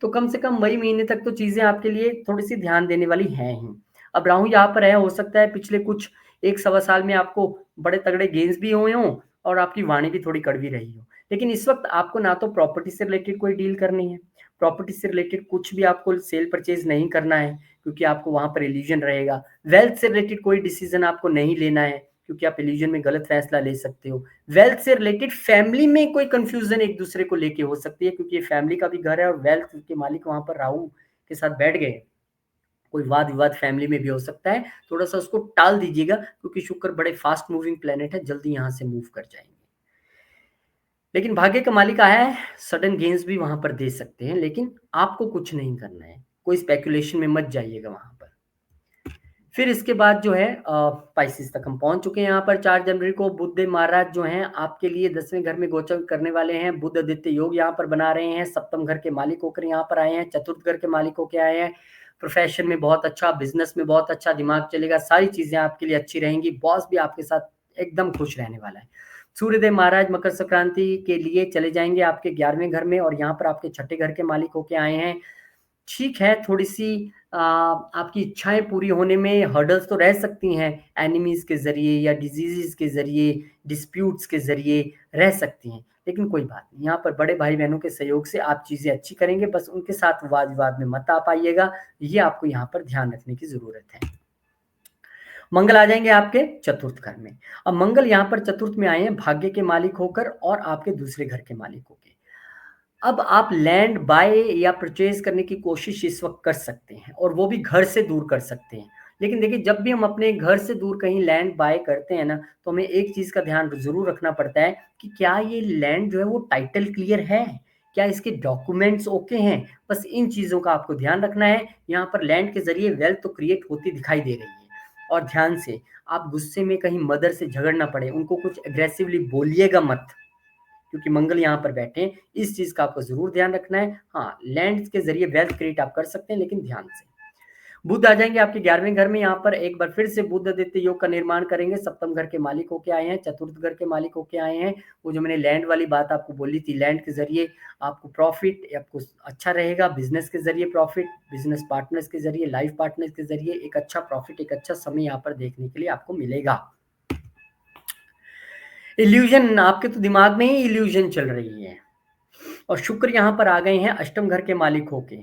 [SPEAKER 2] तो कम से कम मई महीने तक तो चीजें आपके लिए थोड़ी सी ध्यान देने वाली हैं ही। अब राहु यहाँ पर है, हो सकता है पिछले कुछ 1 सवा साल में आपको बड़े तगड़े गेन्स भी हुए हों और आपकी वाणी भी थोड़ी कड़वी रही हो, लेकिन इस वक्त आपको ना तो प्रॉपर्टी से रिलेटेड कोई डील करनी है, प्रॉपर्टी से रिलेटेड कुछ भी आपको सेल परचेज नहीं करना है, क्योंकि आपको वहां पर इल्यूजन रहेगा। वेल्थ से रिलेटेड कोई डिसीजन आपको नहीं लेना है, क्योंकि आप इल्यूजन में गलत फैसला ले सकते हो। वेल्थ से रिलेटेड फैमिली में कोई कंफ्यूजन एक दूसरे को लेके हो सकती है, क्योंकि ये फैमिली का भी घर है और वेल्थ के मालिक वहां पर राहु के साथ बैठ गए, कोई वाद विवाद फैमिली में भी हो सकता है। थोड़ा सा उसको टाल दीजिएगा, क्योंकि शुक्र बड़े फास्ट मूविंग प्लेनेट है, जल्दी यहाँ से मूव कर जाएंगे। लेकिन भाग्य का मालिक आया है, सडन गेन्स भी वहां पर दे सकते हैं, लेकिन आपको कुछ नहीं करना है, कोई स्पेकुलेशन में मत जाइएगा वहां पर। फिर इसके बाद जो है पाइसिस तक हम पहुंच चुके हैं। यहाँ पर 4 जनवरी को बुध महाराज जो हैं आपके लिए 10वें घर में गोचर करने वाले हैं। बुध आदित्य योग यहाँ पर बना रहे हैं, सप्तम घर के मालिक होकर यहाँ पर आए हैं, चतुर्थ घर के मालिक होकर आए हैं। प्रोफेशन में बहुत अच्छा, बिजनेस में बहुत अच्छा, दिमाग चलेगा, सारी चीजें आपके लिए अच्छी रहेंगी। बॉस भी आपके साथ एकदम खुश रहने वाला है। सूर्यदेव महाराज मकर संक्रांति के लिए चले जाएंगे आपके 11वें घर में, और यहाँ पर आपके छठे घर के मालिक होके आए हैं। ठीक है, थोड़ी सी आपकी इच्छाएं पूरी होने में हर्डल्स तो रह सकती हैं, एनिमीज के जरिए या डिजीजेस के जरिए, डिस्प्यूट्स के जरिए रह सकती हैं, लेकिन कोई बात नहीं, यहाँ पर बड़े भाई बहनों के सहयोग से आप चीजें अच्छी करेंगे। बस उनके साथ वाद विवाद में मत आ पाइएगा, ये आपको यहाँ पर ध्यान रखने की जरूरत है। मंगल आ जाएंगे आपके चतुर्थ घर में। अब मंगल यहाँ पर चतुर्थ में आए हैं भाग्य के मालिक होकर और आपके दूसरे घर के मालिक होकर। अब आप लैंड बाय या परचेज करने की कोशिश इस वक्त कर सकते हैं, और वो भी घर से दूर कर सकते हैं। लेकिन देखिए, जब भी हम अपने घर से दूर कहीं लैंड बाय करते हैं ना, तो हमें एक चीज का ध्यान जरूर रखना पड़ता है कि क्या ये लैंड जो है वो टाइटल क्लियर है, क्या इसके डॉक्यूमेंट्स ओके हैं। बस इन चीजों का आपको ध्यान रखना है। यहाँ पर लैंड के जरिए वेल्थ तो क्रिएट होती दिखाई दे रही है, और ध्यान से, आप गुस्से में कहीं मदर से झगड़ ना पड़े, उनको कुछ एग्रेसिवली बोलिएगा मत, क्योंकि मंगल यहाँ पर बैठे हैं। इस चीज का आपको जरूर ध्यान रखना है। हाँ, लैंड के जरिए वेल्थ क्रिएट आप कर सकते हैं, लेकिन ध्यान से। बुध आ जाएंगे आपके 11वें घर में, यहाँ पर एक बार फिर से बुध आदित्य योग का निर्माण करेंगे। सप्तम घर के मालिक होके आए हैं, चतुर्थ घर के मालिक होके आए हैं। वो जो मैंने लैंड वाली बात आपको बोली थी, लैंड के जरिए आपको प्रॉफिट, आपको अच्छा रहेगा। बिजनेस के जरिए प्रॉफिट, बिजनेस पार्टनर्स के जरिए, लाइफ पार्टनर्स के जरिए एक अच्छा प्रॉफिट, एक अच्छा समय यहाँ पर देखने के लिए आपको मिलेगा। इल्यूजन, आपके तो दिमाग में ही इल्यूजन चल रही है, और शुक्र यहाँ पर आ गए हैं अष्टम घर के मालिक होके,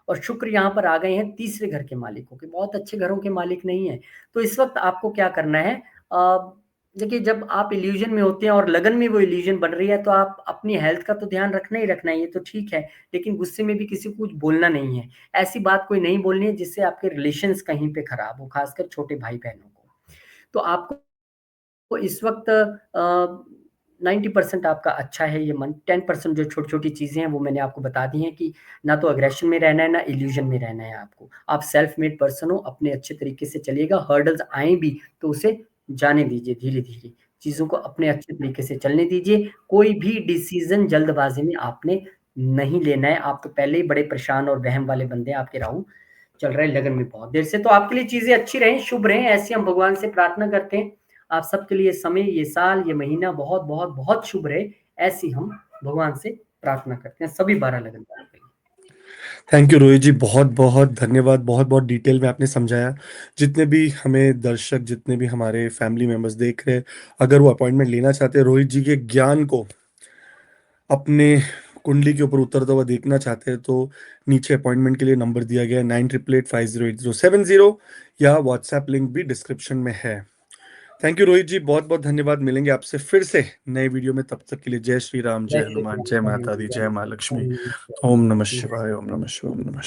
[SPEAKER 2] और शुक्र यहाँ पर आ गए हैं तीसरे घर के मालिक होके, बहुत अच्छे घरों के मालिक नहीं है। तो इस वक्त आपको क्या करना है, देखिए, जब आप इल्यूजन में होते हैं और लगन में वो इल्यूजन बन रही है, तो आप अपनी हेल्थ का तो ध्यान रखना ही रखना है, ये तो ठीक है, लेकिन गुस्से में भी किसी को कुछ बोलना नहीं है। ऐसी बात कोई नहीं बोलनी है जिससे आपके रिलेशंस कहीं पे खराब हो, खासकर छोटे भाई बहनों को। तो आपको तो इस वक्त 90% आपका अच्छा है ये मन, 10% जो छोटी छोटी चीजें हैं वो मैंने आपको बता दी हैं, कि ना तो अग्रेशन में रहना है, ना इल्यूजन में रहना है आपको। आप सेल्फ मेड पर्सन हो, अपने अच्छे तरीके से चलिएगा। हर्डल्स आए भी तो उसे जाने दीजिए, धीरे धीरे चीजों को अपने अच्छे तरीके से चलने दीजिए। कोई भी डिसीजन जल्दबाजी में आपने नहीं लेना है। आप तो पहले ही बड़े परेशान और वहम वाले बंदे हैं, आपके राहु चल रहा है लगन में बहुत देर से। तो आपके लिए चीजें अच्छी रहें, शुभ रहें, ऐसी हम भगवान से प्रार्थना करते हैं। आप सबके लिए समय, ये साल, ये महीना बहुत बहुत बहुत शुभ रहे, ऐसी हम भगवान से प्रार्थना करते हैं सभी 12 लगन वालों के लिए।
[SPEAKER 1] थैंक यू रोहित जी, बहुत बहुत धन्यवाद, बहुत बहुत डिटेल में आपने समझाया। जितने भी हमें दर्शक, जितने भी हमारे फैमिली मेंबर्स देख रहे हैं, अगर वो अपॉइंटमेंट लेना चाहते हैं, रोहित जी के ज्ञान को अपने कुंडली के ऊपर उतरता हुआ देखना चाहते हैं, तो नीचे अपॉइंटमेंट के लिए नंबर दिया गया है 9888508070, या व्हाट्सएप लिंक भी डिस्क्रिप्शन में है। थैंक यू रोहित जी, बहुत बहुत धन्यवाद। मिलेंगे आपसे फिर से नए वीडियो में, तब तक के लिए जय श्री राम, जय
[SPEAKER 2] जय श्री
[SPEAKER 1] हनुमान,
[SPEAKER 2] राम,
[SPEAKER 1] जय
[SPEAKER 2] जय
[SPEAKER 1] माता दी,
[SPEAKER 2] हनुमान,
[SPEAKER 1] जय माँ लक्ष्मी।
[SPEAKER 2] जय
[SPEAKER 1] ओम नमः
[SPEAKER 2] हनुमान।
[SPEAKER 1] शिवाय, ओम नमः शिवाय, ओम नमः शिवाय।